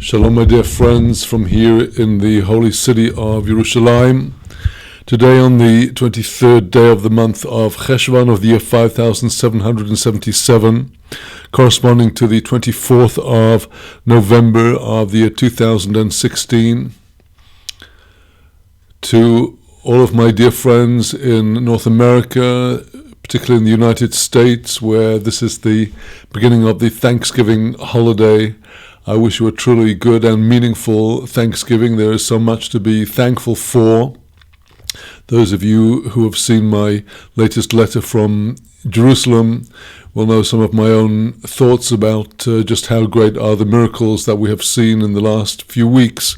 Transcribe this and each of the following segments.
Shalom, my dear friends, from here in the holy city of Yerushalayim. Today, on the 23rd day of the month of Cheshvan of the year 5777, corresponding to the 24th of November of the year 2016, to all of my dear friends in North America, particularly in the United States, where this is the beginning of the Thanksgiving holiday, I wish you a truly good and meaningful Thanksgiving. There is so much to be thankful for. Those of you who have seen my latest letter from Jerusalem will know some of my own thoughts about just how great are the miracles that we have seen in the last few weeks.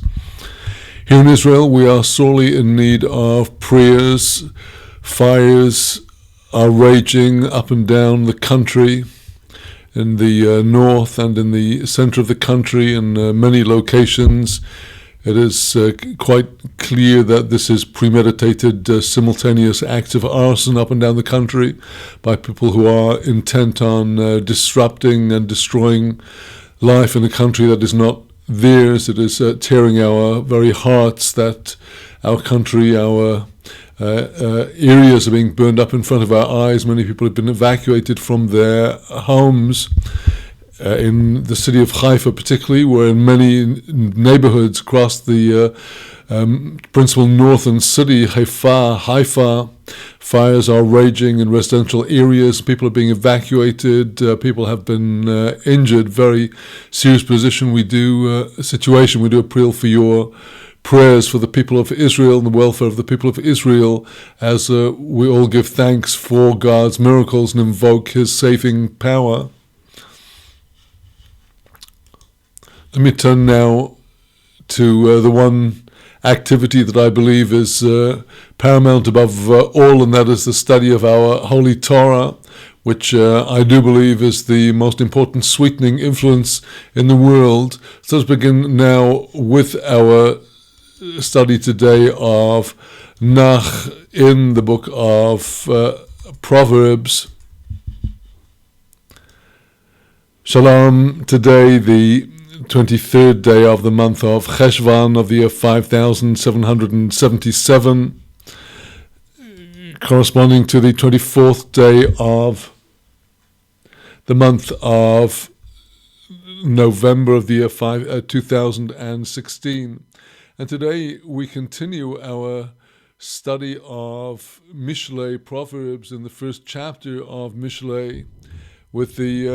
Here in Israel, we are sorely in need of prayers. Fires are raging up and down the country, in the north and in the center of the country, in many locations. It is quite clear that this is premeditated, simultaneous acts of arson up and down the country by people who are intent on disrupting and destroying life in a country that is not theirs. It is tearing our very hearts that our country, our areas are being burned up in front of our eyes. Many people have been evacuated from their homes in the city of Haifa, particularly, where in many neighborhoods across the principal northern city, Haifa, fires are raging in residential areas. People are being evacuated. People have been injured. Very serious situation. We do appeal for your prayers for the people of Israel and the welfare of the people of Israel, as we all give thanks for God's miracles and invoke His saving power. Let me turn now to the one activity that I believe is paramount above all, and that is the study of our Holy Torah, which I do believe is the most important sweetening influence in the world. So let's begin now with our study today of Nach in the book of Proverbs. Shalom, today the 23rd day of the month of Cheshvan of the year 5777, corresponding to the 24th day of the month of November of the year 2016. And today we continue our study of Mishnah, Proverbs, in the first chapter of Mishnah, with the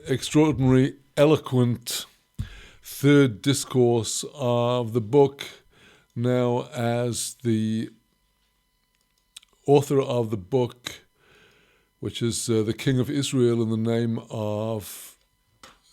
extraordinary, eloquent third discourse of the book. Now, as the author of the book, which is the King of Israel in the name of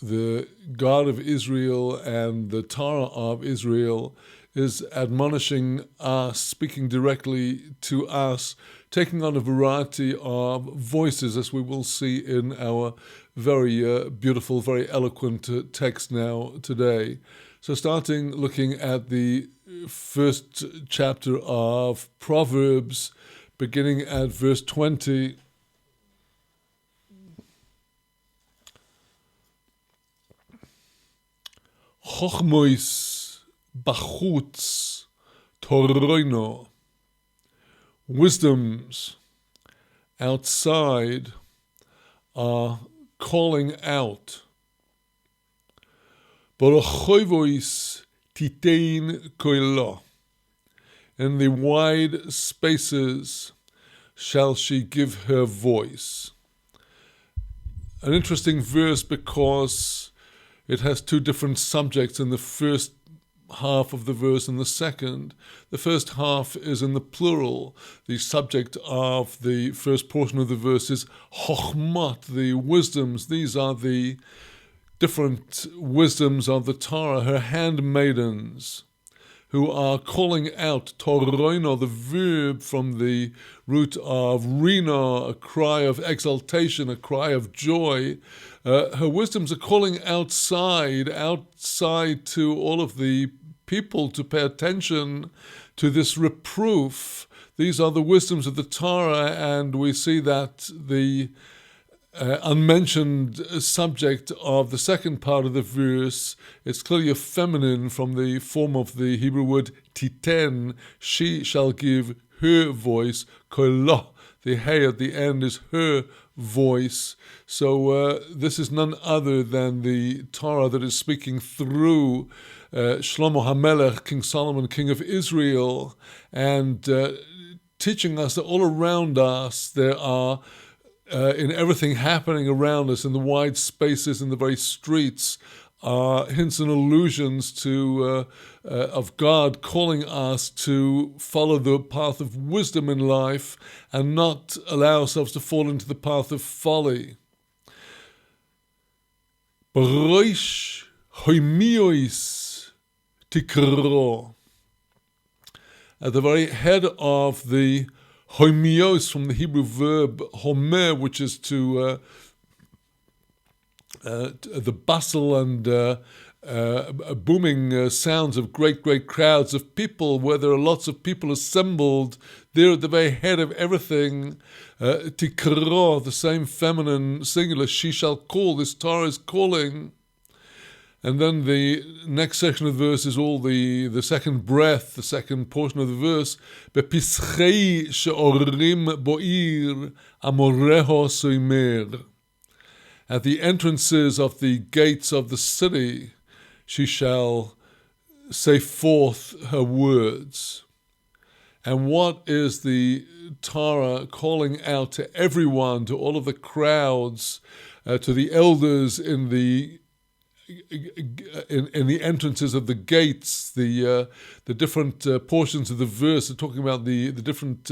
the God of Israel and the Torah of Israel, is admonishing us, speaking directly to us, taking on a variety of voices, as we will see in our very beautiful, very eloquent text now today. So starting looking at the first chapter of Proverbs, beginning at verse 20. Chochmois bachutz TORAH, wisdoms outside are calling out. Borochovois titein koilo, in the wide spaces shall she give her voice. An interesting verse because it has two different subjects in the first half of the verse and the second. The first half is in the plural. The subject of the first portion of the verse is chochmot, the wisdoms. These are the different wisdoms of the Torah, her handmaidens, who are calling out TORAH, the verb from the root of rina, a cry of exaltation, a cry of joy. Her wisdoms are calling outside to all of the people to pay attention to this reproof. These are the wisdoms of the Torah, and we see that the unmentioned subject of the second part of the verse. It's clearly a feminine from the form of the Hebrew word titen. She shall give her voice. Kolah, the hey at the end is her voice. So this is none other than the Torah that is speaking through Shlomo HaMelech, King Solomon, King of Israel, and teaching us that all around us there are, in everything happening around us, in the wide spaces, in the very streets, are hints and allusions to of God calling us to follow the path of wisdom in life and not allow ourselves to fall into the path of folly. B'roish hoimiois tikro. At the very head of the hoimios, from the Hebrew verb homer, which is to the bustle and booming sounds of great crowds of people, where there are lots of people assembled, there at the very head of everything, tikro, the same feminine singular, she shall call, this Torah is calling. And then the next section of the verse is all the second breath, the second portion of the verse. Bepischei she'orim bo'ir amoreho soimer. At the entrances of the gates of the city, she shall say forth her words. And what is the Torah calling out to everyone, to all of the crowds, to the elders in the entrances of the gates, the different portions of the verse are talking about the different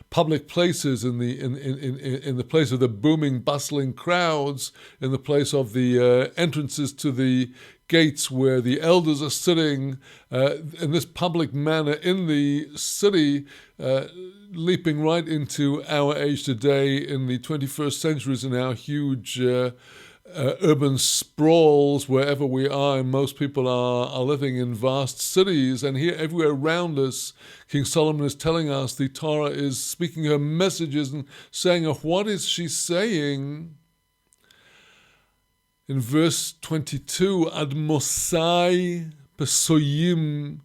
public places, in the place of the booming, bustling crowds, in the place of the entrances to the gates where the elders are sitting in this public manner in the city, leaping right into our age today in the 21st centuries in our huge urban sprawls wherever we are, and most people are living in vast cities. And here, everywhere around us, King Solomon is telling us, the Torah is speaking her messages and saying, what is she saying? In verse 22, Ad Mosai Pesoyim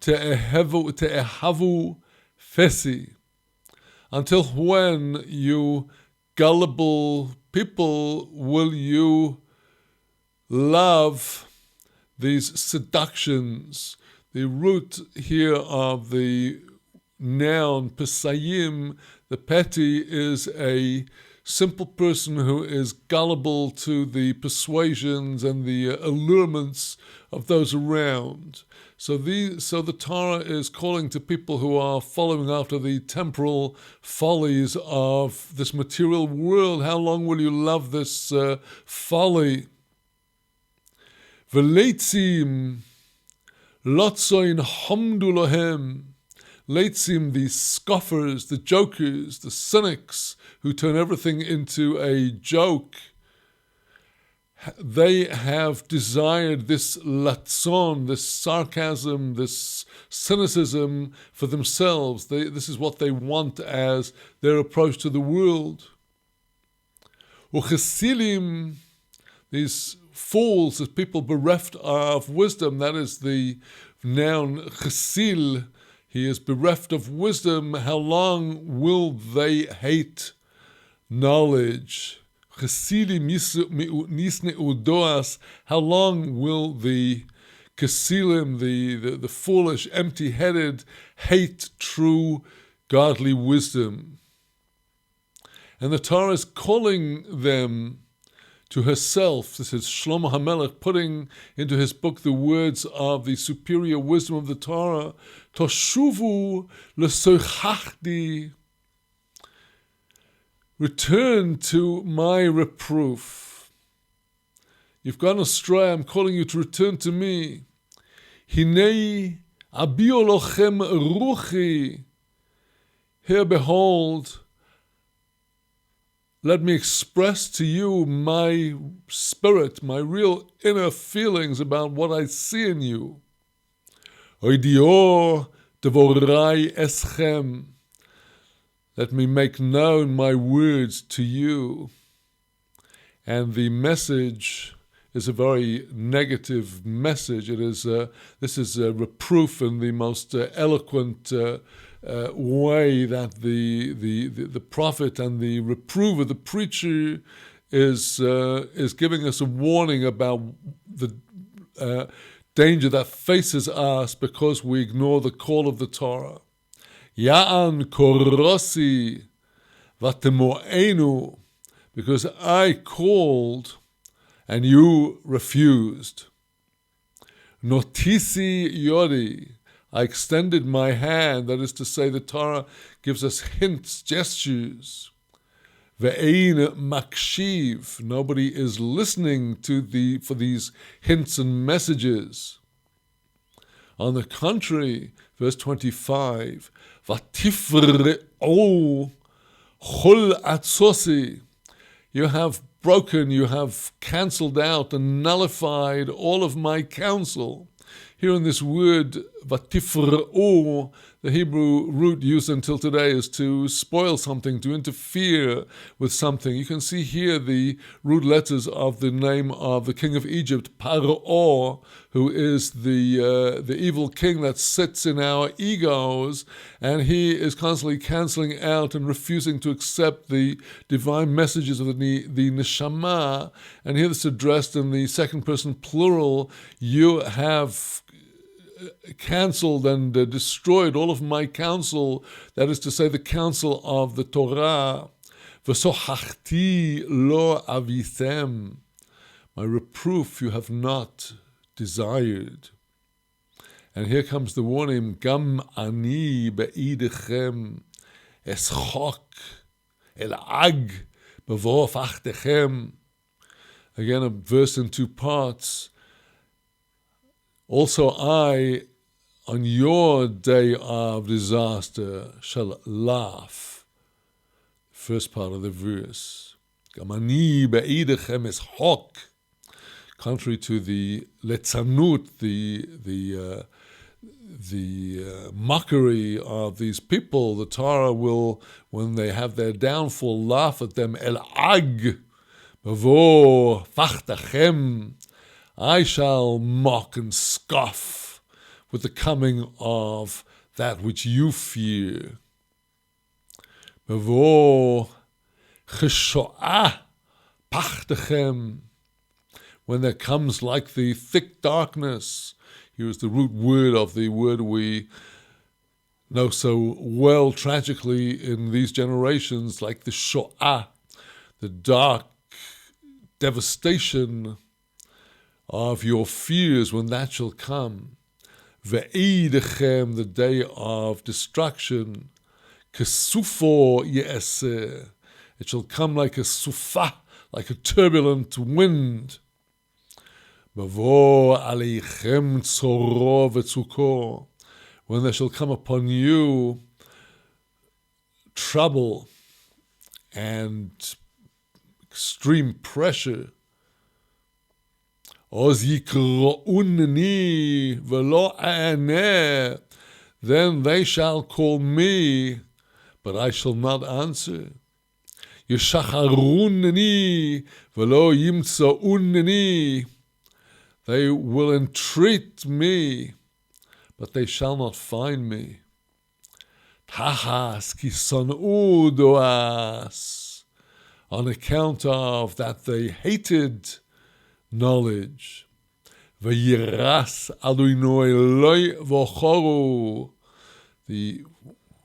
Te'ehavu Fesi. Until when, you gullible people, will you love these seductions? The root here of the noun pesayim, the petty, is a simple person who is gullible to the persuasions and the allurements of those around. So the Torah is calling to people who are following after the temporal follies of this material world. How long will you love this folly? V'leitzim lotzoin hamdu lohem. Leitzim, the scoffers, the jokers, the cynics who turn everything into a joke. They have desired this latzon, this sarcasm, this cynicism for themselves. This is what they want as their approach to the world. Uchesilim, these fools, as people bereft of wisdom, that is the noun chesil. He is bereft of wisdom. How long will they hate knowledge? How long will the kesilim, the foolish, empty-headed, hate true godly wisdom? And the Torah is calling them to herself. This is Shlomo HaMelech putting into his book the words of the superior wisdom of the Torah. Toshuvu lesochachdi. Return to my reproof. You've gone astray, I'm calling you to return to me. Hinei abio lochem ruchi. Here, behold, let me express to you my spirit, my real inner feelings about what I see in you. Oidio devorai eschem. Let me make known my words to you. And the message is a very negative message. It is this is a reproof in the most eloquent way that the prophet and the reprover, the preacher, is giving us a warning about the danger that faces us because we ignore the call of the Torah. Ya'an korosi vatemo'enu, because I called and you refused. Notisi yodi, I extended my hand. That is to say, the Torah gives us hints, gestures. Ve'ein makshiv, nobody is listening for these hints and messages. On the contrary, verse 25, Vatifre'u chol atzosi, you have broken, you have cancelled out and nullified all of my counsel. Here in this word, vatifre'u, the Hebrew root used until today is to spoil something, to interfere with something. You can see here the root letters of the name of the king of Egypt, Paro, who is the evil king that sits in our egos, and he is constantly cancelling out and refusing to accept the divine messages of the neshama. And here it's addressed in the second person plural. You have cancelled and destroyed all of my counsel, that is to say, the counsel of the Torah. V'sochachti lo avitem, my reproof you have not desired. And here comes the warning, Gam ani be'idechem eschok el'ag b'vo fachtechem. Again, a verse in two parts. Also I, on your day of disaster, shall laugh. First part of the verse. Gamani be'idechem eschok. Contrary to the letzanut, the mockery of these people, the Torah will, when they have their downfall, laugh at them. El-ag, bavo fachtachem, I shall mock and scoff with the coming of that which you fear. Bavo chesho'ah pachtachem, when there comes like the thick darkness. Here is the root word of the word we know so well tragically in these generations, like the Shoah, the dark devastation of your fears when that shall come. Ve'idechem, the day of destruction. Kesufo ye'eseh, it shall come like a sufa, like a turbulent wind. Bavo aleichem tzoro v'tzuko, when there shall come upon you trouble and extreme pressure. Oz yikro'unni v'lo a'aneh, then they shall call me, but I shall not answer. Yeshacharunni v'lo yimtza'unni, they will entreat me, but they shall not find me. Tahas kison'u doas, on account of that they hated knowledge. V'yiras Adonai Eloi v'choru, the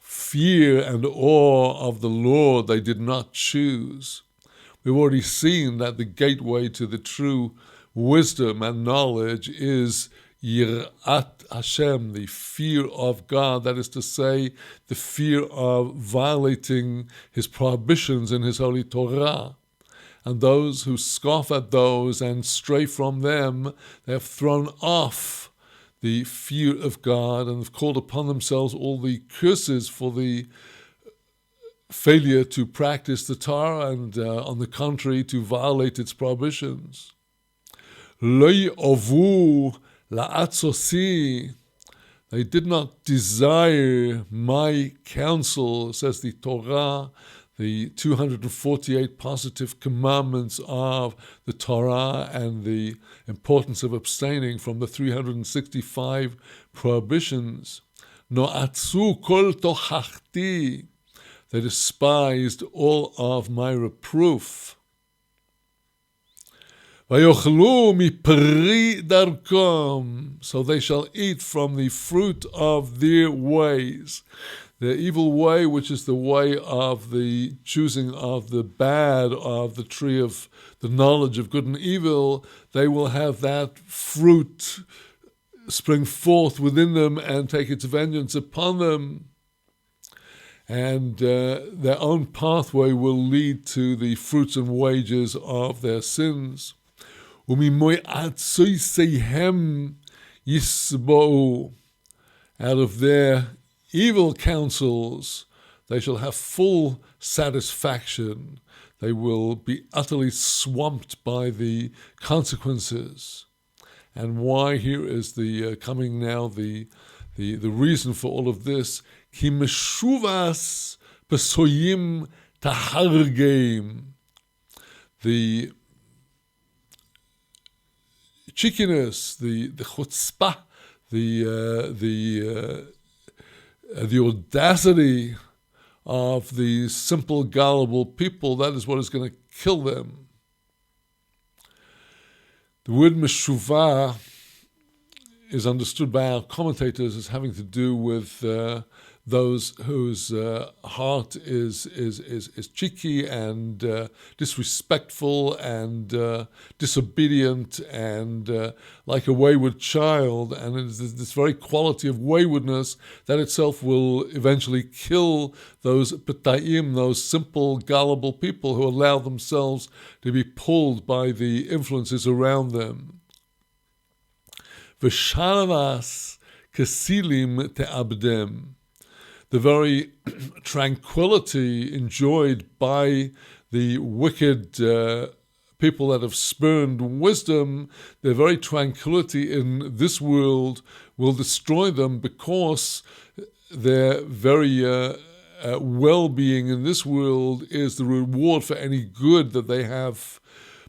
fear and awe of the Lord they did not choose. We've already seen that the gateway to the true wisdom and knowledge is Yirat Hashem, the fear of God, that is to say, the fear of violating His prohibitions in His holy Torah. And those who scoff at those and stray from them, they have thrown off the fear of God and have called upon themselves all the curses for the failure to practice the Torah and, on the contrary, to violate its prohibitions. Lo ovu la'atzosi, they did not desire my counsel, says the Torah, the 248 positive commandments of the Torah and the importance of abstaining from the 365 prohibitions. No'atzu kol tochachti, they despised all of my reproof. Vayochlu mipri darkom, so they shall eat from the fruit of their ways. The evil way, which is the way of the choosing of the bad, of the tree of the knowledge of good and evil, they will have that fruit spring forth within them and take its vengeance upon them. And their own pathway will lead to the fruits and wages of their sins. Out of their evil counsels, they shall have full satisfaction. They will be utterly swamped by the consequences. And why? Here is the coming now the reason for all of this. Ki meshuvas pesoyim tahargeim. The cheekiness, the chutzpah, the audacity of the simple, gullible people, that is what is going to kill them. The word meshuvah is understood by our commentators as having to do with those whose heart is cheeky and disrespectful and disobedient and like a wayward child, and it is this very quality of waywardness that itself will eventually kill those petayim, those simple, gullible people who allow themselves to be pulled by the influences around them. V'shalavas kesilim te'abdem. The very tranquility enjoyed by the wicked people that have spurned wisdom, their very tranquility in this world will destroy them, because their very well-being in this world is the reward for any good that they have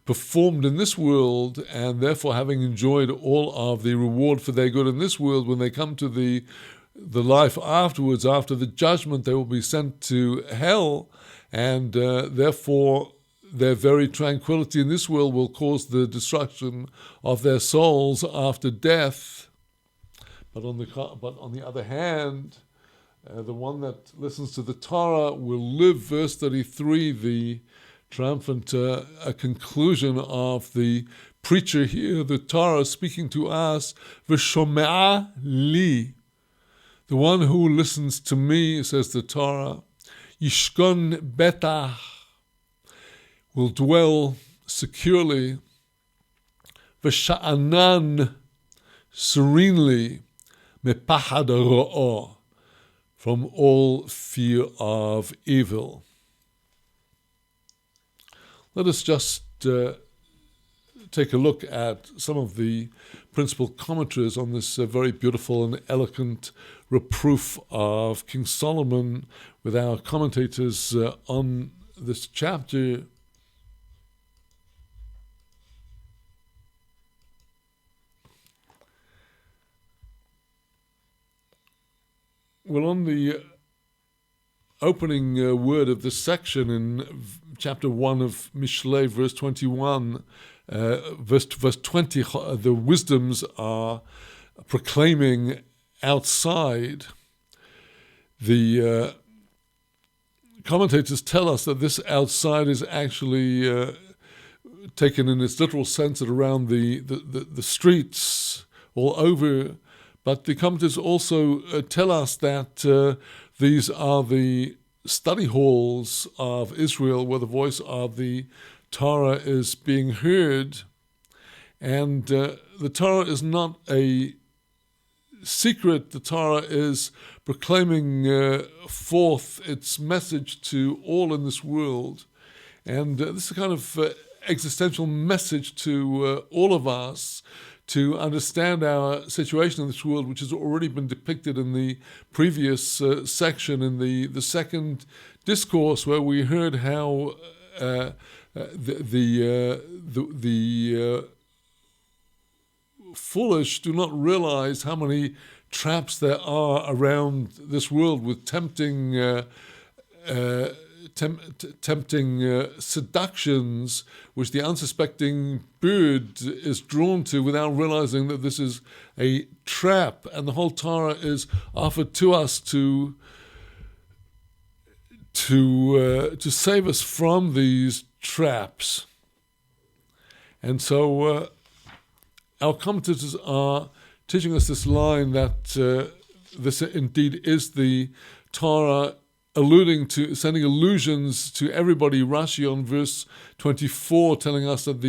performed in this world, and therefore having enjoyed all of the reward for their good in this world, when they come to the life afterwards, after the judgment, they will be sent to hell, and therefore their very tranquility in this world will cause the destruction of their souls after death. But on the other hand, the one that listens to the Torah will live. Verse 33, the triumphant conclusion of the preacher here, the Torah speaking to us, v'shomea li. The one who listens to me, says the Torah, yishkon betach, will dwell securely, v'sha'anan, serenely, mepachad ro'o, from all fear of evil. Let us just take a look at some of the principal commentaries on this very beautiful and eloquent reproof of King Solomon with our commentators on this chapter. Well, on the opening word of this section in chapter 1 of Mishlei, verse 21, verse 20, the wisdoms are proclaiming outside. The commentators tell us that this outside is actually taken in its literal sense at around the streets all over. But the commentators also tell us that these are the study halls of Israel, where the voice of the Torah is being heard. And the Torah is not a secret. The Torah is proclaiming forth its message to all in this world. And this is a kind of existential message to all of us, to understand our situation in this world, which has already been depicted in the previous section, in the second discourse where we heard how the foolish do not realize how many traps there are around this world with tempting seductions which the unsuspecting bird is drawn to without realizing that this is a trap, and the whole Torah is offered to us to save us from these traps. And so our commentators are teaching us this line that this indeed is the Torah, alluding to, sending allusions to everybody. Rashi on verse 24 telling us that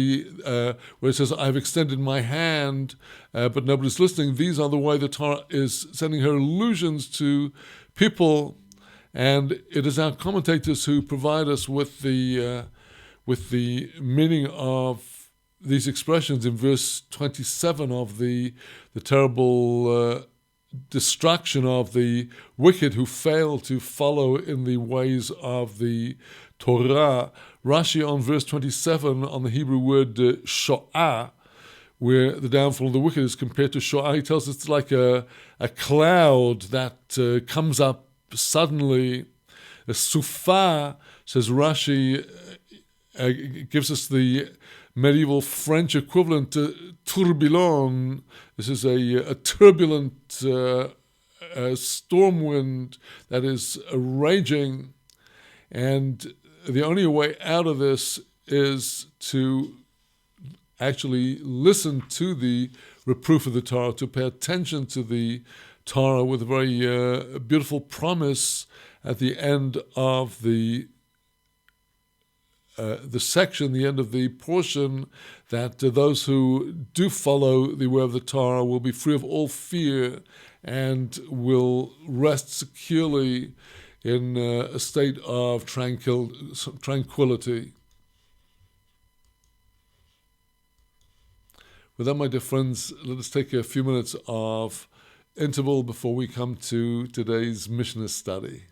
where it says, I've extended my hand, but nobody's listening. These are the way the Torah is sending her allusions to people. And it is our commentators who provide us with the meaning of these expressions in verse 27 of the terrible destruction of the wicked who fail to follow in the ways of the Torah. Rashi on verse 27 on the Hebrew word sho'ah, where the downfall of the wicked is compared to sho'ah, he tells us it's like a cloud that comes up suddenly. A sufa, says Rashi, gives us the medieval French equivalent to tourbillon. This is a turbulent storm wind that is raging, and the only way out of this is to actually listen to the reproof of the Torah, to pay attention to the Torah, with a very beautiful promise at the end of the section, the end of the portion, that those who do follow the way of the Torah will be free of all fear and will rest securely in a state of tranquility. With that, my dear friends, let us take a few minutes of interval before we come to today's Mishnah study.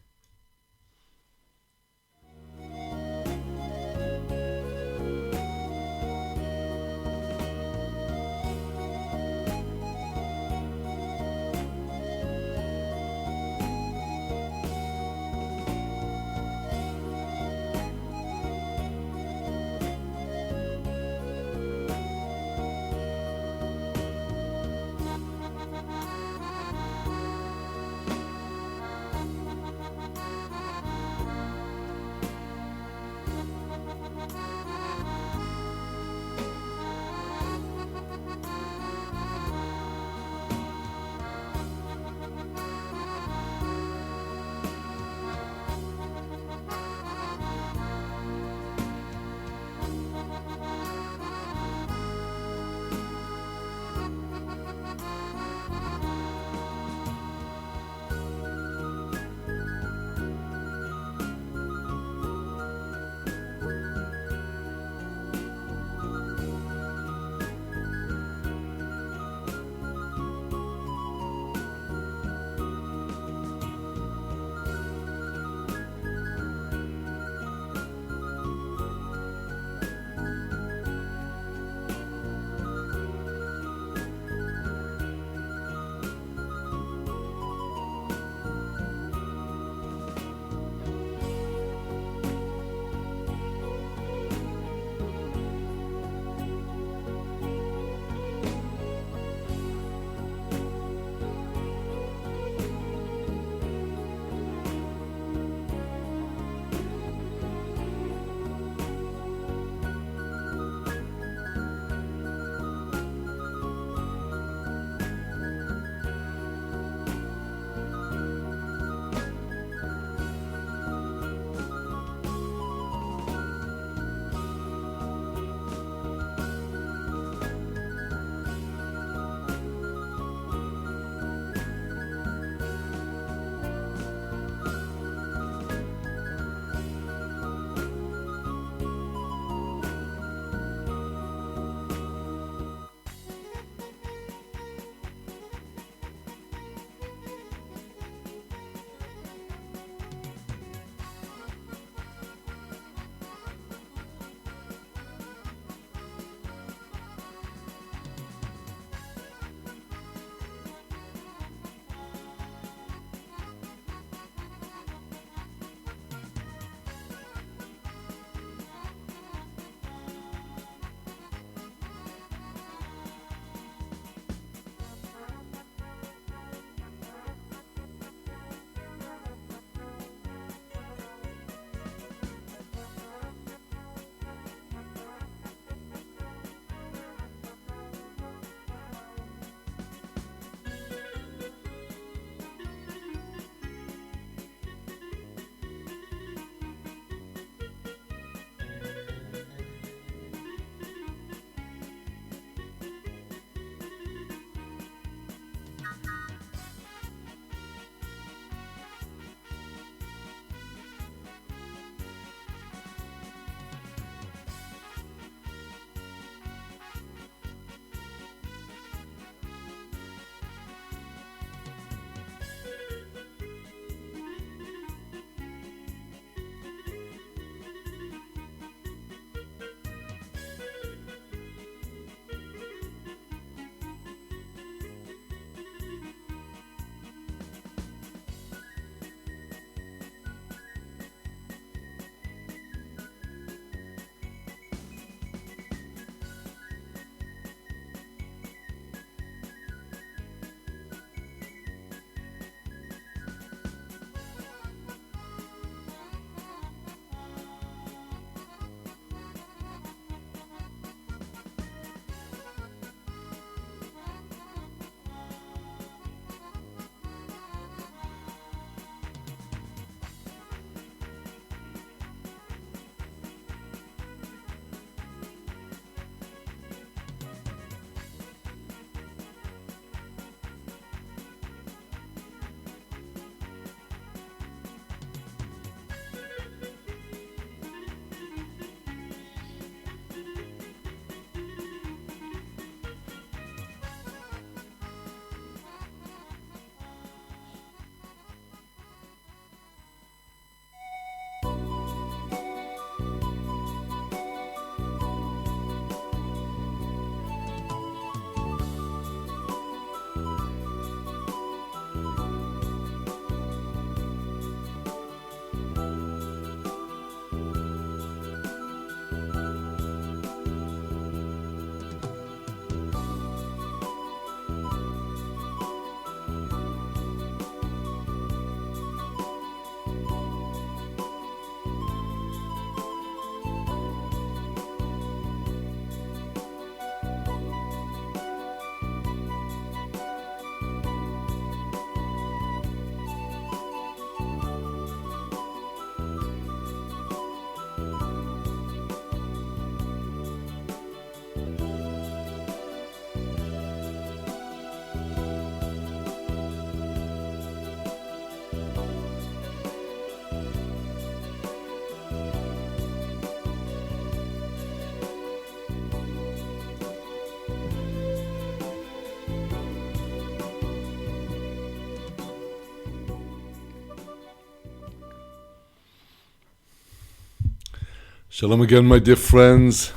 Shalom again, my dear friends.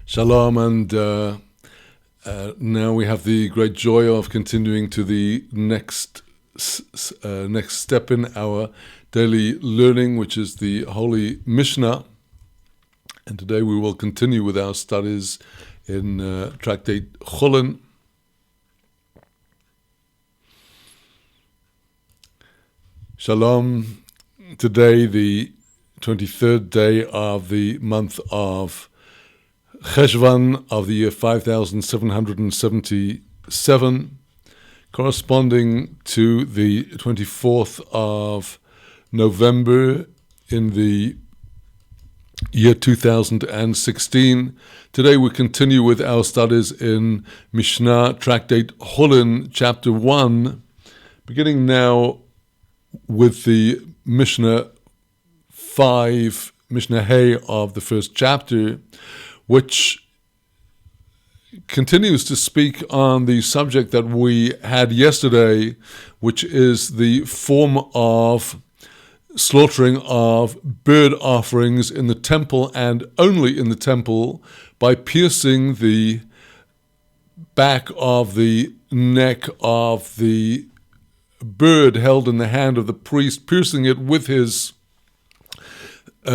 Shalom, and now we have the great joy of continuing to the next step in our daily learning, which is the Holy Mishnah. And today we will continue with our studies in Tractate Hullin. Shalom. Today, the 23rd day of the month of Cheshvan of the year 5777, corresponding to the 24th of November in the year 2016. Today we continue with our studies in Mishnah, Tractate Hullin, chapter 1, beginning now with the Mishnah 5, Mishnah Hay of the first chapter, which continues to speak on the subject that we had yesterday, which is the form of slaughtering of bird offerings in the temple and only in the temple by piercing the back of the neck of the bird held in the hand of the priest, piercing it with his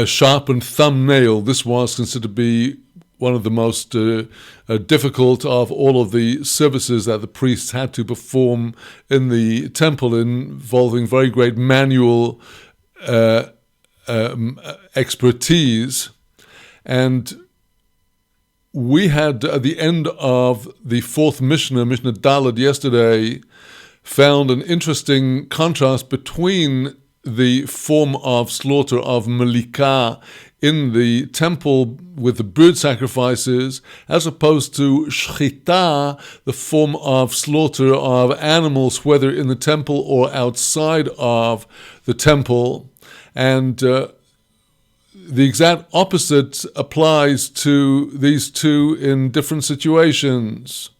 sharpened thumbnail. This was considered to be one of the most difficult of all of the services that the priests had to perform in the temple, involving very great manual expertise. And we had, at the end of the fourth Mishnah, Mishnah Daled yesterday, found an interesting contrast between the form of slaughter of Malika in the temple with the bird sacrifices, as opposed to Shchita, the form of slaughter of animals, whether in the temple or outside of the temple. And the exact opposite applies to these two in different situations.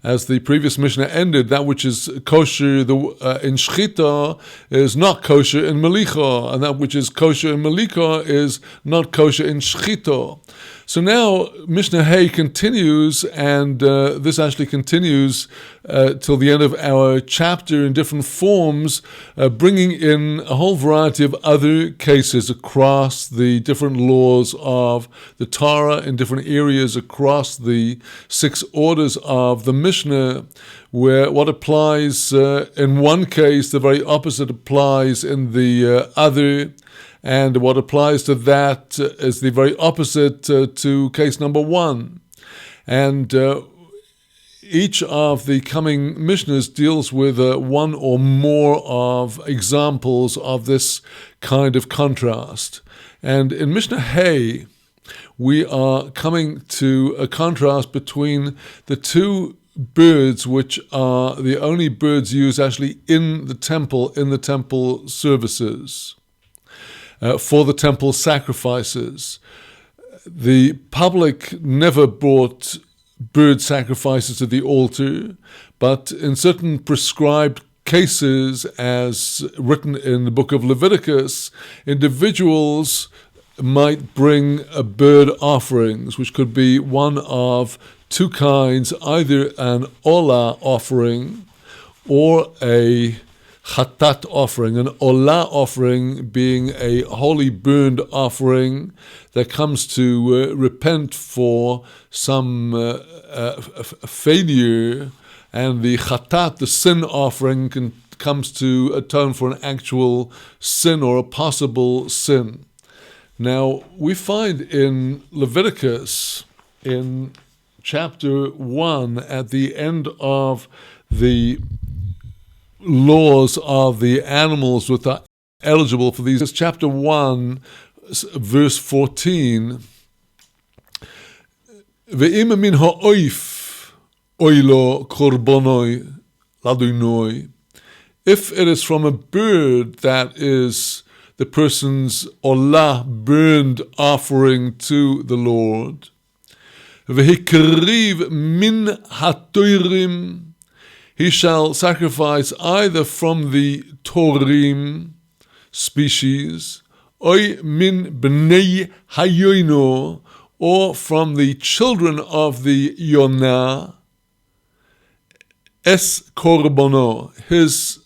As the previous Mishnah ended, that which is kosher in Shchita is not kosher in Melicha, and that which is kosher in Melicha is not kosher in Shchita. So now Mishnah Hay continues, and this actually continues till the end of our chapter in different forms, bringing in a whole variety of other cases across the different laws of the Torah in different areas across the 6 orders of the Mishnah, where what applies in one case, the very opposite applies in the other. And what applies to that is the very opposite to case number 1. And each of the coming Mishnahs deals with one or more of examples of this kind of contrast. And in Mishnah Hay, we are coming to a contrast between the two birds, which are the only birds used actually in the temple services. For the temple sacrifices. The public never brought bird sacrifices to the altar, but in certain prescribed cases, as written in the book of Leviticus, individuals might bring bird offerings, which could be one of two kinds, either an olah offering or a chatat offering, an olah offering being a holy burned offering that comes to repent for some failure, and the chatat, the sin offering, comes to atone for an actual sin or a possible sin. Now, we find in Leviticus, in chapter 1, at the end of the laws of the animals that are eligible for these. Chapter 1, verse 14. Ve'im min ha'oif oilo korbonoi ladunoi. If it is from a bird that is the person's olah, burned offering to the Lord, ve'hikriv min ha'toirim, he shall sacrifice either from the torim species Oy min bnei hayoino, or from the children of the Yonah, es korbono, his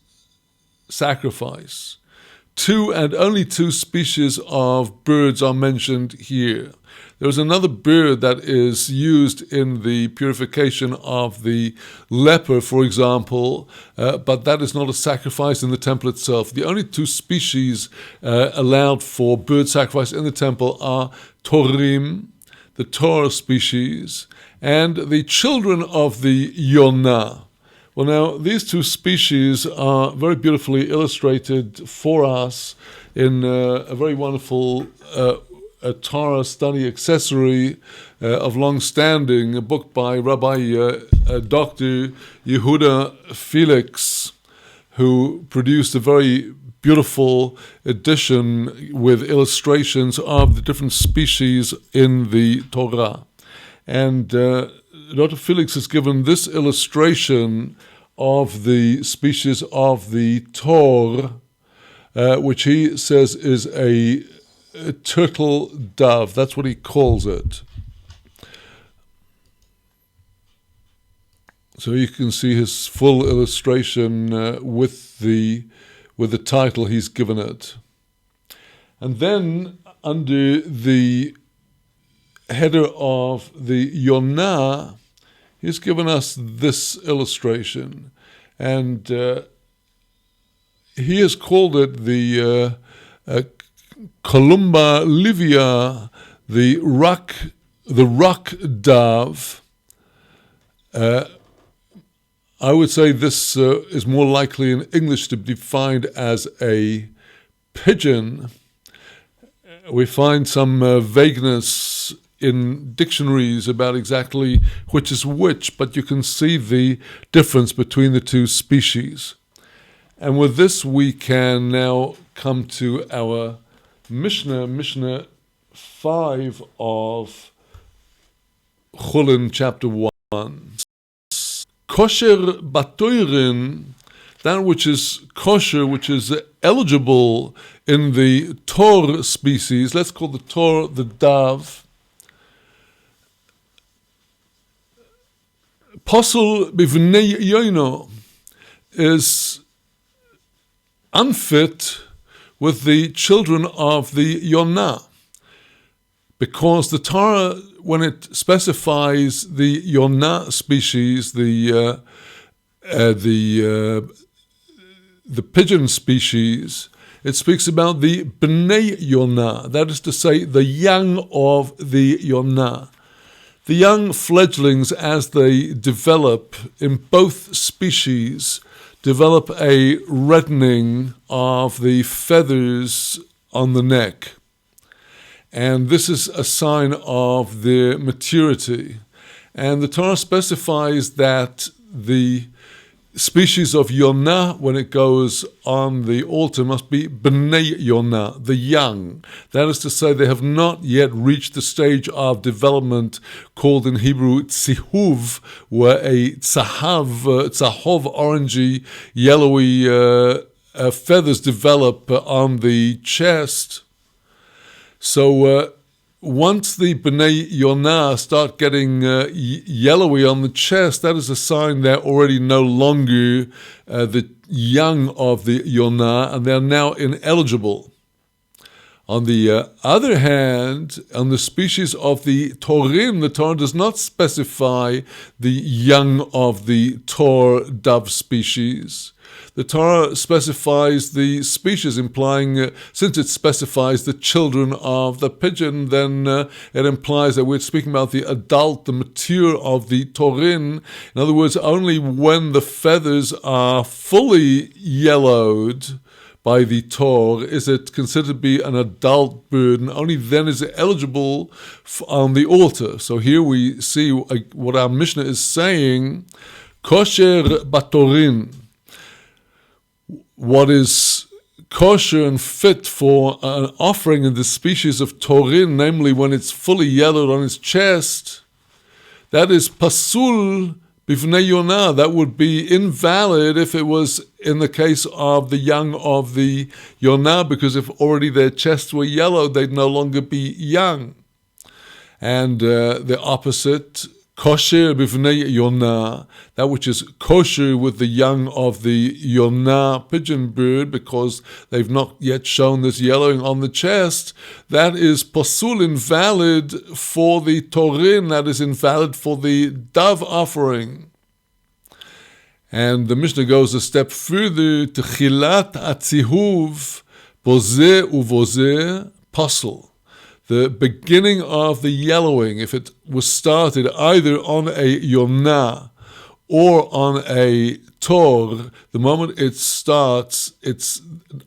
sacrifice. 2 and only 2 species of birds are mentioned here. There's another bird that is used in the purification of the leper, for example, but that is not a sacrifice in the temple itself. The only 2 species allowed for bird sacrifice in the temple are torim, the TORAH species, and the children of the Yonah. Well, now, these 2 species are very beautifully illustrated for us in a very wonderful a Torah study accessory of long standing, a book by Rabbi Dr. Yehuda Felix, who produced a very beautiful edition with illustrations of the different species in the Torah. And Dr. Felix has given this illustration of the species of the tor, which he says is a turtle dove. That's what he calls it. So you can see his full illustration with the title he's given it. And then under the header of the Yonah, he's given us this illustration. And he has called it the Columba livia, the rock dove. I would say this is more likely in English to be defined as a pigeon. We find some vagueness in dictionaries about exactly which is which, but you can see the difference between the 2 species. And with this, we can now come to our Mishnah 5 of Hullin chapter 1. Kosher batoirin, that which is kosher, which is eligible in the tor species, let's call the tor the dove. Posel bivnei yoino is unfit with the children of the Yonah, because the Torah, when it specifies the Yonah species, the pigeon species, it speaks about the bnei Yonah, that is to say, the young of the Yonah. The young fledglings, as they develop in both species, develop a reddening of the feathers on the neck. And this is a sign of their maturity. And the Torah specifies that the species of Yonah, when it goes on the altar, must be Bnei Yonah, the young. That is to say, they have not yet reached the stage of development called in Hebrew tzihuv, where a tzahov, orangey, yellowy feathers develop on the chest. So once the Bnei Yonah start getting yellowy on the chest, that is a sign they're already no longer the young of the Yonah, and they're now ineligible. On the other hand, on the species of the Torim, the Torah does not specify the young of the tor dove species. The Torah specifies the species, implying, since it specifies the children of the pigeon, then it implies that we're speaking about the adult, the mature of the Torin. In other words, only when the feathers are fully yellowed by the Tor is it considered to be an adult bird, and only then is it eligible on the altar. So here we see what our Mishnah is saying, kosher batorin. What is kosher and fit for an offering in the species of Torin, namely when it's fully yellowed on its chest, that is pasul Bifnei Yonah, that would be invalid if it was in the case of the young of the Yonah, because if already their chests were yellow, they'd no longer be young. And the opposite, kosher b'fnei Yonah, that which is kosher with the young of the Yonah pigeon bird, because they've not yet shown this yellowing on the chest, that is pasul, invalid for the torin, that is invalid for the dove offering. And the Mishnah goes a step further, Techilat atzihuv bozeh uvozeh pasul. The beginning of the yellowing, if it was started either on a Yonah or on a Tor, the moment it starts,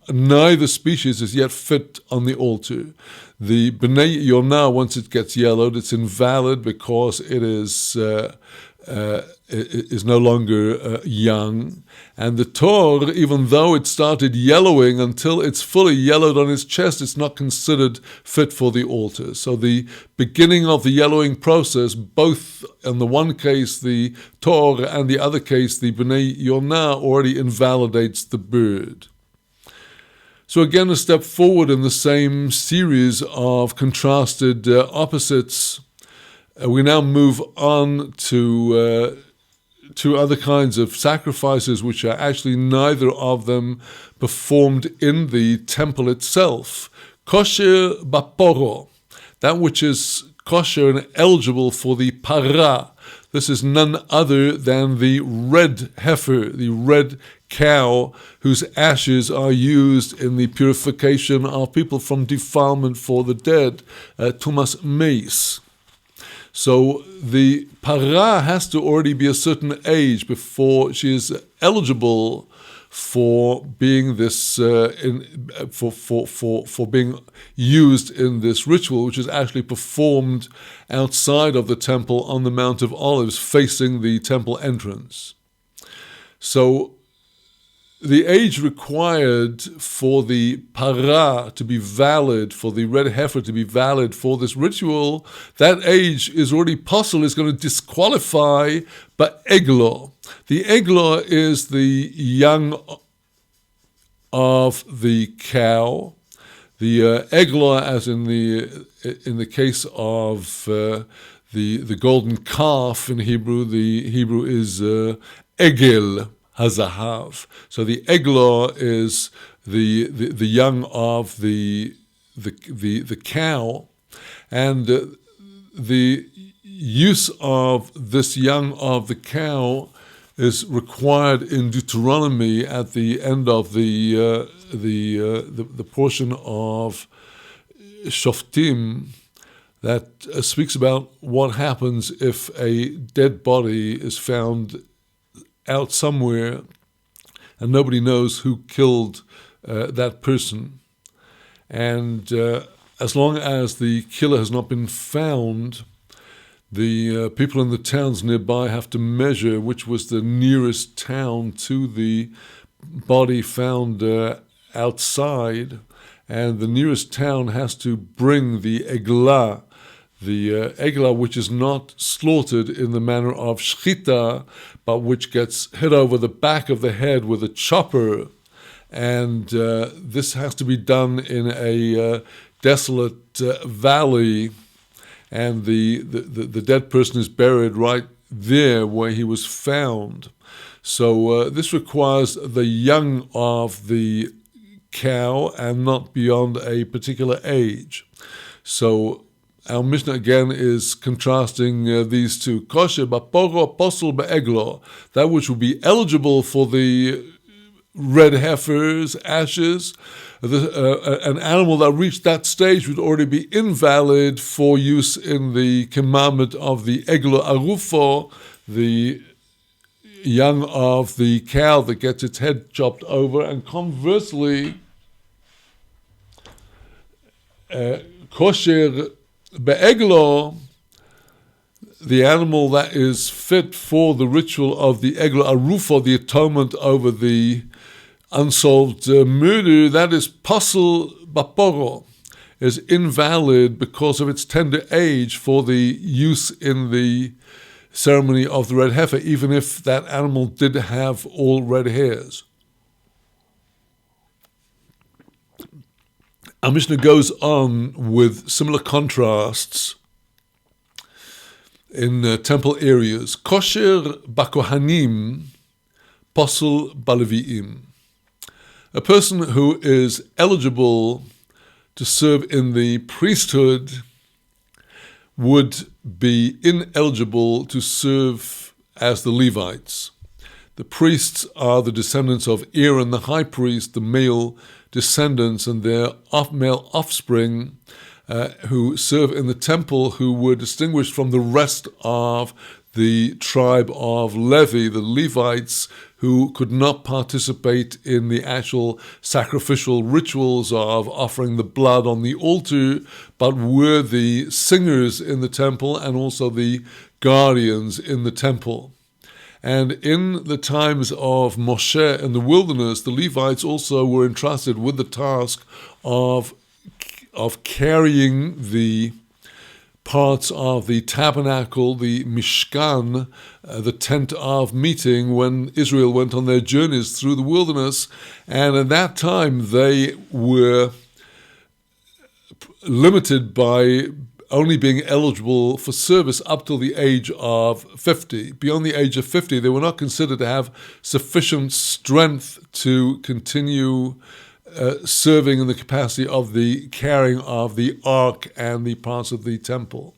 neither species is yet fit on the altar. The B'nai Yonah, once it gets yellowed, it's invalid because it is no longer young. And the Tor, even though it started yellowing, until it's fully yellowed on its chest, it's not considered fit for the altar. So the beginning of the yellowing process, both in the one case the Tor and the other case the B'nai Yonah, already invalidates the bird. So again, a step forward in the same series of contrasted opposites. We now move on to other kinds of sacrifices, which are actually neither of them performed in the temple itself. Kosher baporo, that which is kosher and eligible for the para. This is none other than the red heifer, the red cow, whose ashes are used in the purification of people from defilement for the dead, tumas meis. So the para has to already be a certain age before she is eligible for being this for being used in this ritual, which is actually performed outside of the temple on the Mount of Olives, facing the temple entrance. So the age required for the para to be valid, for the red heifer to be valid for this ritual, that age is already possible, is going to disqualify ba'eglo. The eglo is the young of the cow. The eglo, as in the case of the golden calf in Hebrew, the Hebrew is egel hazahav. So the eglo is the young of the cow, and the use of this young of the cow is required in Deuteronomy at the end of the portion of Shoftim that speaks about what happens if a dead body is found out somewhere and nobody knows who killed that person. And as long as the killer has not been found, the people in the towns nearby have to measure which was the nearest town to the body found outside, and the nearest town has to bring the eglah, which is not slaughtered in the manner of shchita, but which gets hit over the back of the head with a chopper. And this has to be done in a desolate valley, and the dead person is buried right there where he was found. So this requires the young of the cow and not beyond a particular age. So our Mishnah again is contrasting these two. Kosher baporo posel be'eglo, that which will be eligible for the red heifer's ashes. An animal that reached that stage would already be invalid for use in the commandment of the eglo arufo, the young of the cow that gets its head chopped over. And conversely, kosher be'eglo, the animal that is fit for the ritual of the eglo arufo, the atonement over the unsolved murder, that is posel baporo, is invalid because of its tender age for the use in the ceremony of the red heifer, even if that animal did have all red hairs. Our Mishnah goes on with similar contrasts in temple areas. Kosher bakohanim, posel baleviim. A person who is eligible to serve in the priesthood would be ineligible to serve as the Levites. The priests are the descendants of Aaron the high priest, the male descendants, and their male offspring who serve in the temple, who were distinguished from the rest of the tribe of Levi, the Levites, who could not participate in the actual sacrificial rituals of offering the blood on the altar, but were the singers in the temple and also the guardians in the temple. And in the times of Moshe in the wilderness, the Levites also were entrusted with the task of carrying the parts of the tabernacle, the Mishkan, the tent of meeting, when Israel went on their journeys through the wilderness. And at that time, they were limited by only being eligible for service up till the age of 50. Beyond the age of 50, they were not considered to have sufficient strength to continue serving in the capacity of the carrying of the ark and the parts of the temple.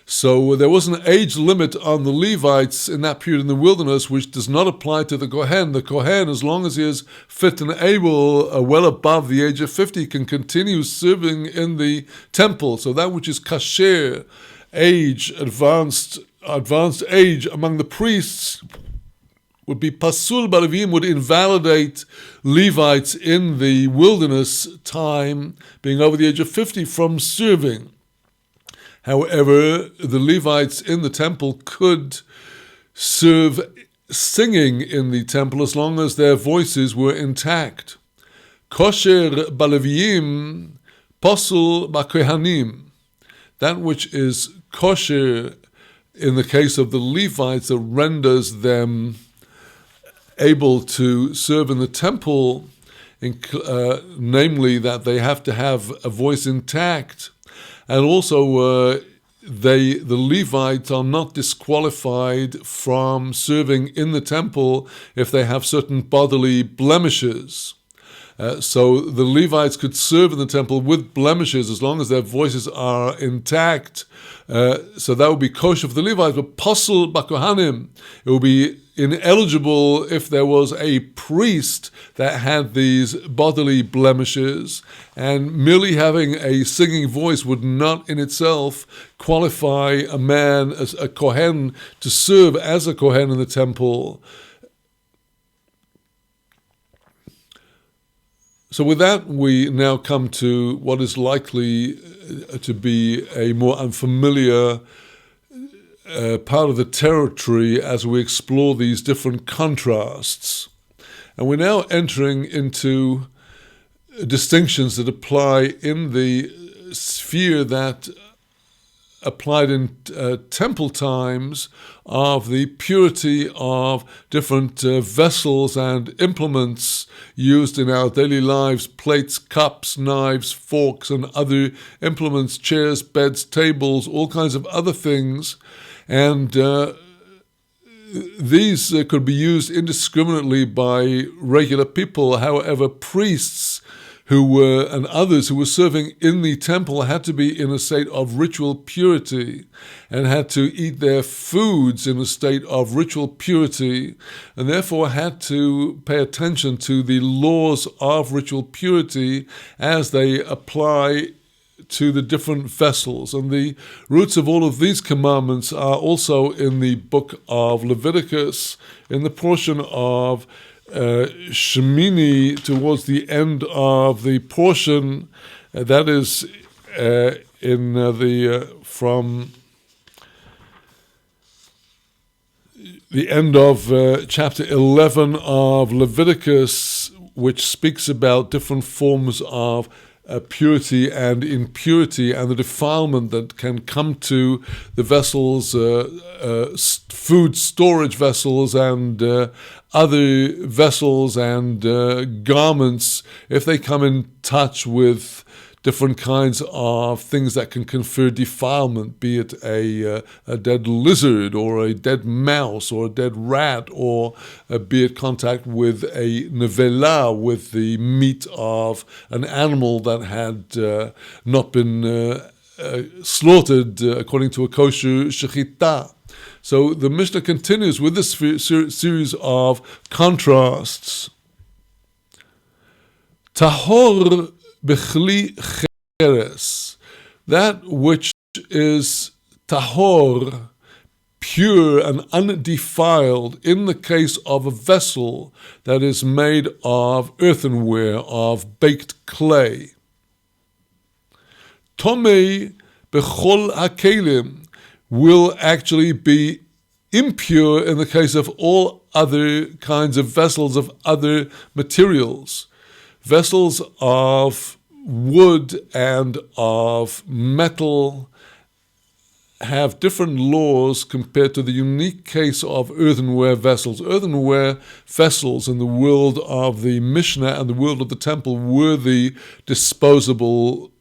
So there was an age limit on the Levites in that period in the wilderness, which does not apply to the Kohen. The Kohen, as long as he is fit and able, well above the age of 50, can continue serving in the temple. So that which is kasher, age, advanced age among the priests, would be pasul balavim, would invalidate Levites in the wilderness time, being over the age of 50, from serving. However, the Levites in the temple could serve singing in the temple as long as their voices were intact. Kosher balavim, pasul bakohanim. That which is kosher in the case of the Levites that renders them able to serve in the temple, namely that they have to have a voice intact, and also the Levites are not disqualified from serving in the temple if they have certain bodily blemishes. So the Levites could serve in the temple with blemishes as long as their voices are intact. So that would be kosher for the Levites, but posel bakohanim, it would be ineligible if there was a priest that had these bodily blemishes, and merely having a singing voice would not in itself qualify a man as a Kohen to serve as a Kohen in the temple. So with that, we now come to what is likely to be a more unfamiliar part of the territory as we explore these different contrasts. And we're now entering into distinctions that apply in the sphere that applied in temple times of the purity of different vessels and implements used in our daily lives, plates, cups, knives, forks, and other implements, chairs, beds, tables, all kinds of other things. And these could be used indiscriminately by regular people. However, priests and others who were serving in the temple had to be in a state of ritual purity and had to eat their foods in a state of ritual purity, and therefore had to pay attention to the laws of ritual purity as they apply to the different vessels. And the roots of all of these commandments are also in the book of Leviticus, in the portion of Shemini, towards the end of the portion that is from the end of chapter 11 of Leviticus, which speaks about different forms of purity and impurity and the defilement that can come to the vessels, food storage vessels and other vessels and garments, if they come in touch with different kinds of things that can confer defilement, be it a dead lizard or a dead mouse or a dead rat, or be it contact with a nevela, with the meat of an animal that had not been slaughtered according to a kosher shechita. So the Mishnah continues with this series of contrasts. Tahor bechli cheres, that which is tahor, pure and undefiled, in the case of a vessel that is made of earthenware, of baked clay. Tomei bechol hakelim will actually be impure in the case of all other kinds of vessels of other materials. Vessels of wood and of metal have different laws compared to the unique case of earthenware vessels. Earthenware vessels in the world of the Mishnah and the world of the temple were the disposable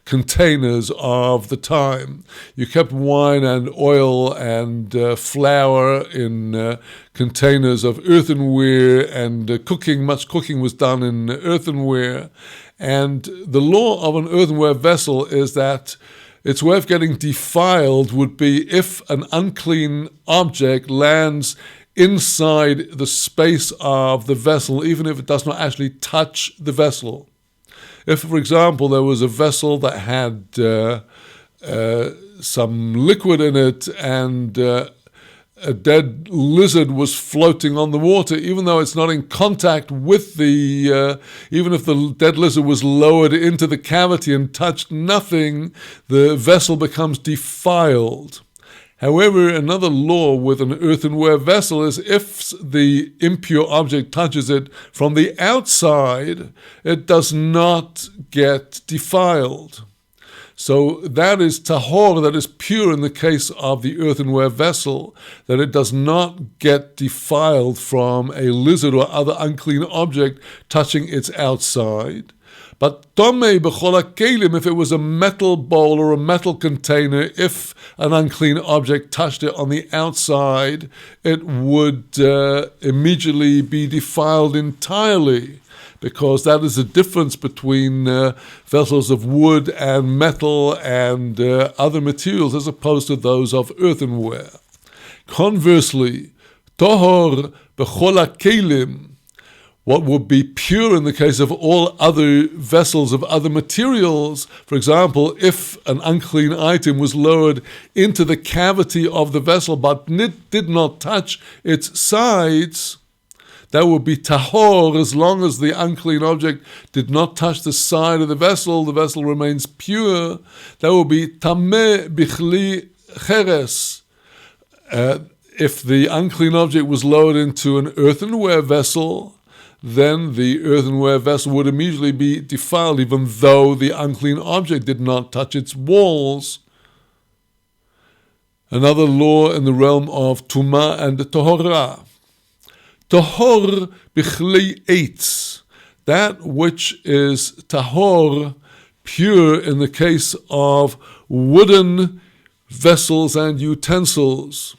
containers of the time. You kept wine and oil and flour in containers of earthenware, and much cooking was done in earthenware. And the law of an earthenware vessel is that its way of getting defiled would be if an unclean object lands inside the space of the vessel, even if it does not actually touch the vessel. If, for example, there was a vessel that had some liquid in it and a dead lizard was floating on the water, even though it's not in contact with the, even if the dead lizard was lowered into the cavity and touched nothing, the vessel becomes defiled. However, another law with an earthenware vessel is if the impure object touches it from the outside, it does not get defiled. So that is tahor, that is pure in the case of the earthenware vessel, that it does not get defiled from a lizard or other unclean object touching its outside. But tomei b'chol hakelim, if it was a metal bowl or a metal container, if an unclean object touched it on the outside, it would immediately be defiled entirely, because that is the difference between vessels of wood and metal and other materials as opposed to those of earthenware. Conversely, tohor b'chol hakelim, what would be pure in the case of all other vessels of other materials. For example, if an unclean item was lowered into the cavity of the vessel but did not touch its sides, that would be tahor. As long as the unclean object did not touch the side of the vessel remains pure. That would be tameh bichli cheres. If the unclean object was lowered into an earthenware vessel, then the earthenware vessel would immediately be defiled, even though the unclean object did not touch its walls. Another law in the realm of Tumah and the TORAH. Tahor b'chli eitz, that which is tahor, pure in the case of wooden vessels and utensils.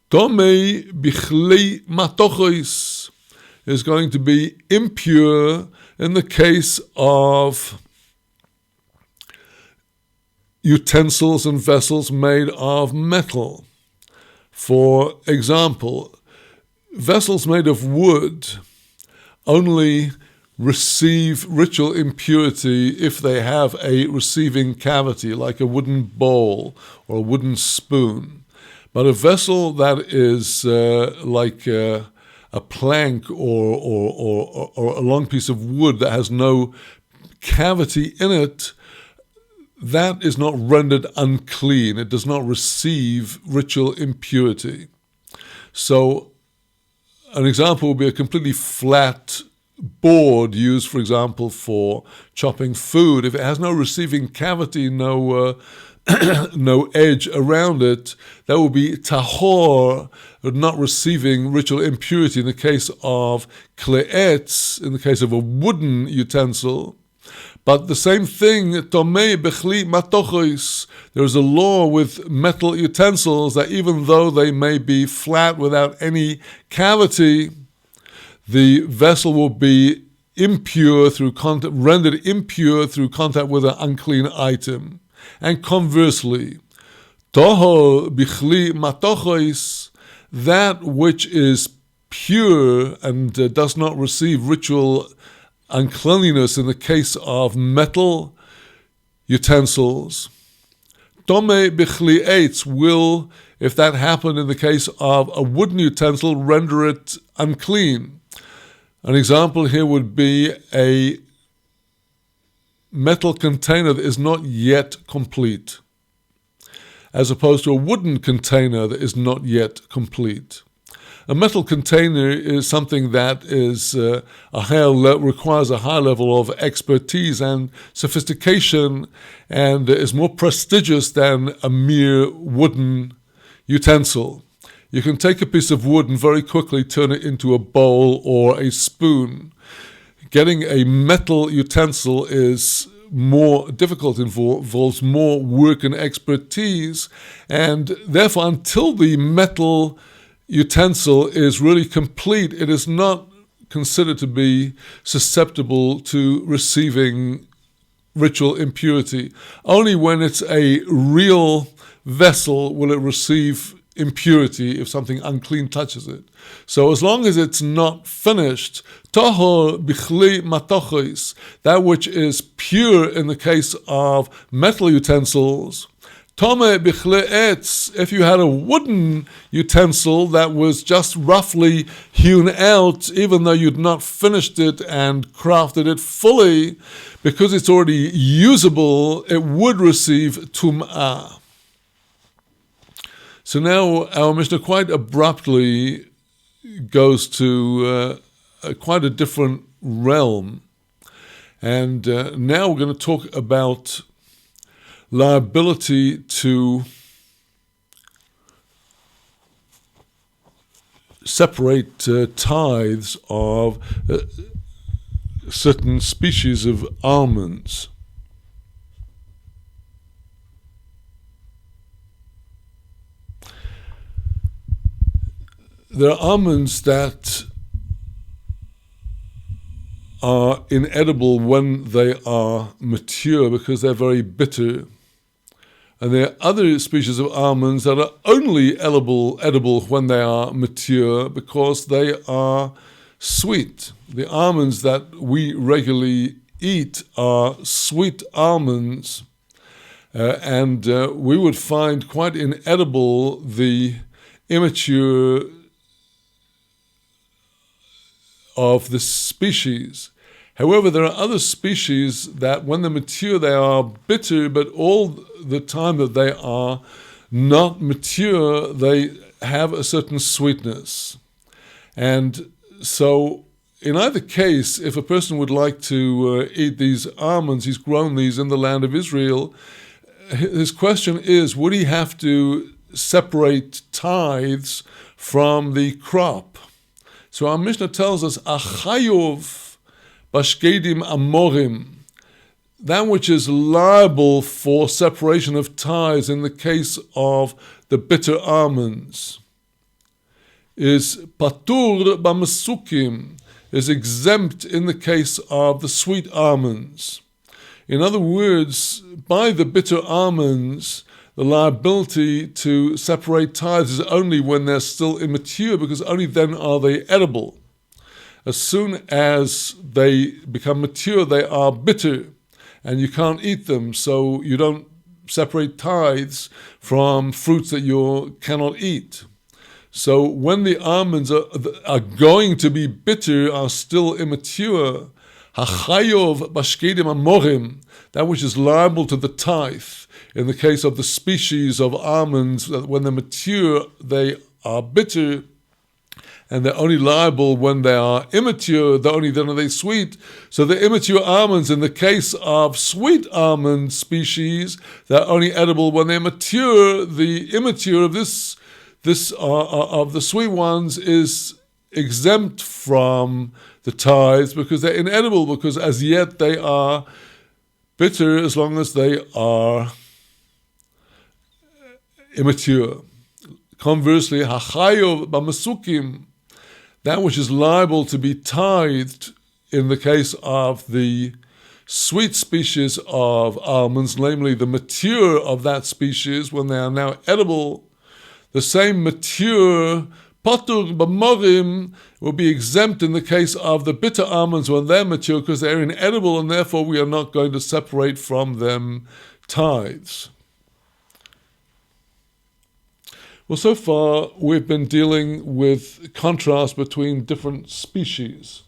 Tomei b'chli matochos, is going to be impure in the case of utensils and vessels made of metal. For example, vessels made of wood only receive ritual impurity if they have a receiving cavity, like a wooden bowl or a wooden spoon. But a vessel that is like a plank or a long piece of wood that has no cavity in it, that is not rendered unclean. It does not receive ritual impurity. So an example would be a completely flat board used, for example, for chopping food, if it has no receiving cavity, no edge around it, that will be tahor, not receiving ritual impurity. In the case of kle'etz, in the case of a wooden utensil. But the same thing, tomei bechli matochos. There is a law with metal utensils that even though they may be flat without any cavity, the vessel will be impure through contact, rendered impure through contact with an unclean item. And conversely, toho bichli matochos, that which is pure and does not receive ritual uncleanliness in the case of metal utensils, tome bichli eitz will, if that happened in the case of a wooden utensil, render it unclean. An example here would be a metal container that is not yet complete, as opposed to a wooden container that is not yet complete. A metal container is something that is requires a high level of expertise and sophistication, and is more prestigious than a mere wooden utensil. You can take a piece of wood and very quickly turn it into a bowl or a spoon. Getting a metal utensil is more difficult, involves more work and expertise, and therefore until the metal utensil is really complete, it is not considered to be susceptible to receiving ritual impurity. Only when it's a real vessel will it receive impurity if something unclean touches it. So as long as it's not finished, tahor bichli matochos, that which is pure in the case of metal utensils, tome bichli etz, if you had a wooden utensil that was just roughly hewn out, even though you'd not finished it and crafted it fully, because it's already usable, it would receive tum'ah. So now our Mishnah quite abruptly goes to quite a different realm. And now we're going to talk about liability to separate tithes of certain species of almonds. There are almonds that are inedible when they are mature because they're very bitter. And there are other species of almonds that are only edible when they are mature because they are sweet. The almonds that we regularly eat are sweet almonds, and we would find quite inedible the immature of the species. However, there are other species that when they're mature they are bitter, but all the time that they are not mature they have a certain sweetness. And so in either case, if a person would like to eat these almonds, he's grown these in the land of Israel, his question is, would he have to separate tithes from the crop? So our Mishnah tells us, Achayov bashkedim amorim, that which is liable for separation of tithes in the case of the bitter almonds, is patur b'mesukim, is exempt in the case of the sweet almonds. In other words, by the bitter almonds, the liability to separate tithes is only when they're still immature, because only then are they edible. As soon as they become mature, they are bitter, and you can't eat them, so you don't separate tithes from fruits that you cannot eat. So when the almonds are going to be bitter, are still immature, hachayov bashkedim amorim, that which is liable to the tithe, in the case of the species of almonds, that when they're mature, they are bitter, and they're only liable when they are immature. Only then are they sweet. So the immature almonds, in the case of sweet almond species, they're only edible when they're mature. The immature of of the sweet ones is exempt from the tithes because they're inedible, because as yet they are bitter as long as they are immature. Conversely, hachayo b'masukim, that which is liable to be tithed in the case of the sweet species of almonds, namely the mature of that species, when they are now edible, the same mature patur b'morim will be exempt in the case of the bitter almonds when they're mature, because they're inedible, and therefore we are not going to separate from them tithes. Well, so far we've been dealing with contrast between different species.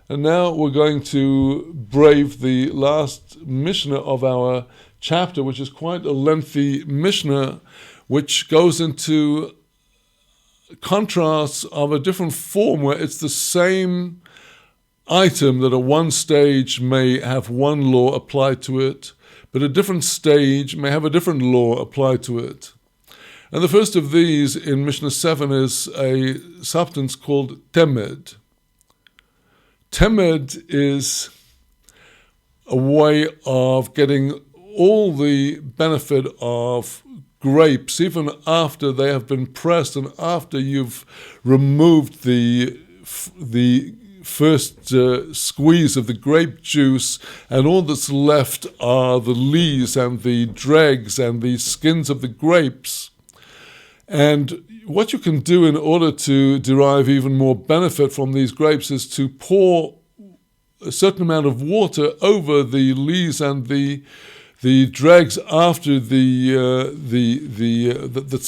And now we're going to brave the last Mishnah of our chapter, which is quite a lengthy Mishnah, which goes into contrasts of a different form, where it's the same item that at one stage may have one law applied to it, but a different stage may have a different law applied to it. And the first of these in Mishnah 7 is a substance called temed. Temed is a way of getting all the benefit of grapes, even after they have been pressed and after you've removed the first squeeze of the grape juice, and all that's left are the leaves and the dregs and the skins of the grapes. And what you can do in order to derive even more benefit from these grapes is to pour a certain amount of water over the leaves and the dregs after that's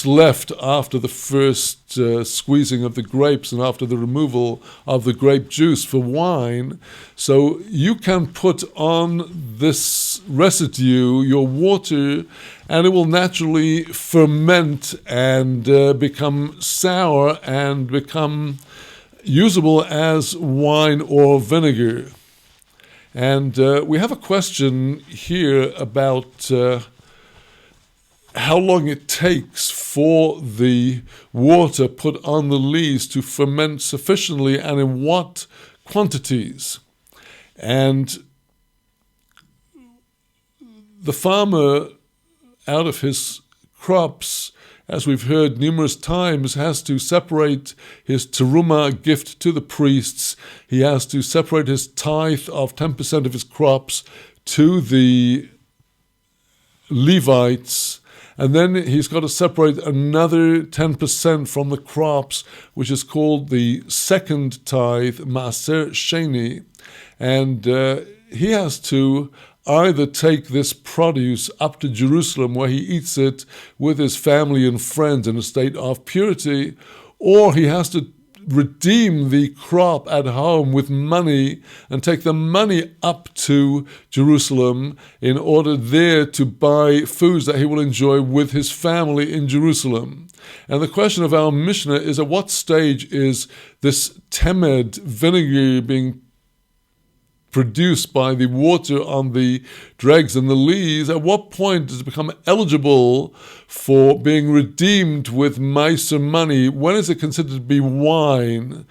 left after the first squeezing of the grapes and after the removal of the grape juice for wine. So you can put on this residue, your water, and it will naturally ferment and become sour and become usable as wine or vinegar. And we have a question here about how long it takes for the water put on the leaves to ferment sufficiently, and in what quantities. And the farmer, out of his crops, as we've heard numerous times, has to separate his terumah gift to the priests. He has to separate his tithe of 10% of his crops to the Levites. And then he's got to separate another 10% from the crops, which is called the second tithe, Maaser Sheni. And he has to either take this produce up to Jerusalem, where he eats it with his family and friends in a state of purity, or he has to redeem the crop at home with money and take the money up to Jerusalem in order there to buy foods that he will enjoy with his family in Jerusalem. And the question of our Mishnah is, at what stage is this temed vinegar being produced by the water on the dregs and the leaves? At what point does it become eligible for being redeemed with maaser money? When is it considered to be wine,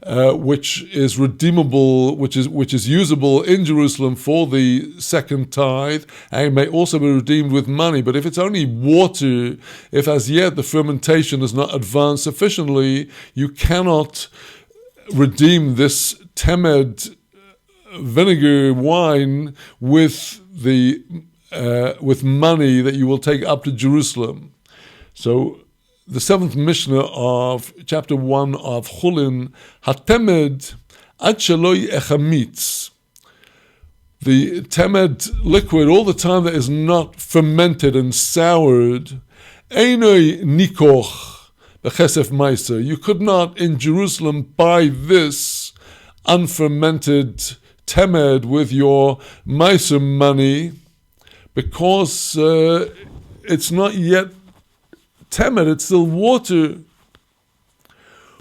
which is redeemable, which is usable in Jerusalem for the second tithe, and it may also be redeemed with money? But if it's only water, if as yet the fermentation has not advanced sufficiently, you cannot redeem this temed vinegar wine with money that you will take up to Jerusalem. So the seventh Mishnah of chapter 1 of Hullin, Hatemed ad sheloi echamitz. The temed liquid, all the time that is not fermented and soured, einoi nikoch bechesef meiser. You could not in Jerusalem buy this unfermented temed with your maaser money, because it's not yet temed, it's still water.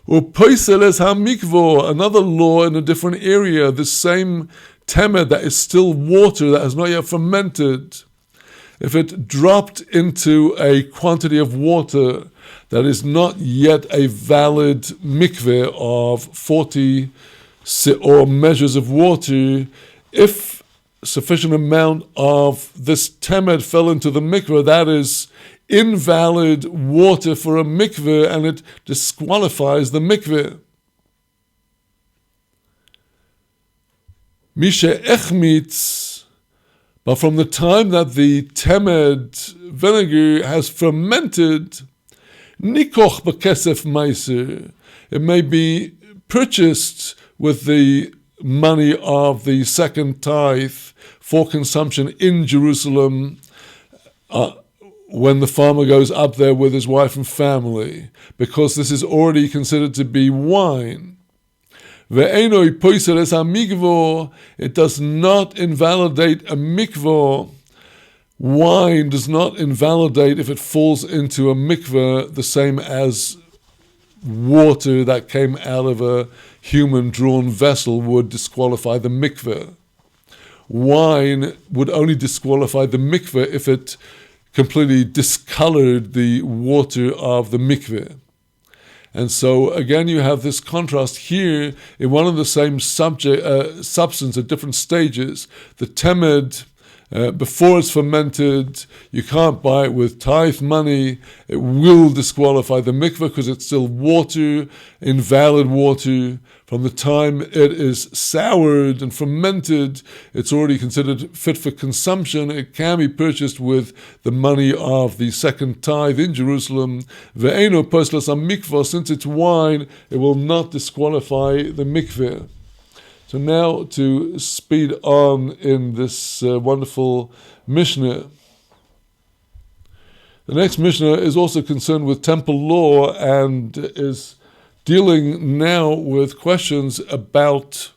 Upoiseles hamikvo, another law in a different area, the same temed that is still water that has not yet fermented. If it dropped into a quantity of water that is not yet a valid mikveh of 40 or measures of water, if sufficient amount of this temed fell into the mikveh, that is invalid water for a mikveh, and it disqualifies the mikveh. Misha echmitz, but from the time that the temed vinegar has fermented, nikoch bekesef meiser, it may be purchased with the money of the second tithe for consumption in Jerusalem when the farmer goes up there with his wife and family, because this is already considered to be wine. It does not invalidate a mikvah. Wine does not invalidate if it falls into a mikvah, the same as water that came out of a human-drawn vessel would disqualify the mikveh. Wine would only disqualify the mikveh if it completely discolored the water of the mikveh. And so, again, you have this contrast here in one of the same substance at different stages. The temed, before it's fermented, you can't buy it with tithe money. It will disqualify the mikveh because it's still water, invalid water. From the time it is soured and fermented, it's already considered fit for consumption. It can be purchased with the money of the second tithe in Jerusalem. Ve'eno poslas mikvah, since it's wine, it will not disqualify the mikveh. So now to speed on in this wonderful Mishnah. The next Mishnah is also concerned with temple law and is dealing now with questions about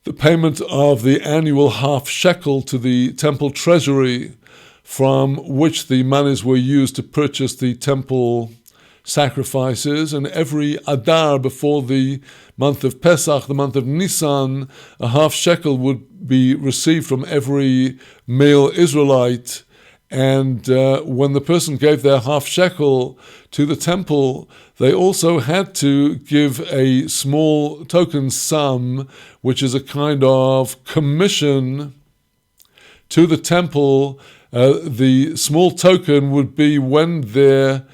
the payment of the annual half shekel to the temple treasury, from which the monies were used to purchase the temple sacrifices. And every Adar before the month of Pesach, the month of Nisan, a half shekel would be received from every male Israelite. And when the person gave their half shekel to the temple, they also had to give a small token sum, which is a kind of commission to the temple. The small token would be when their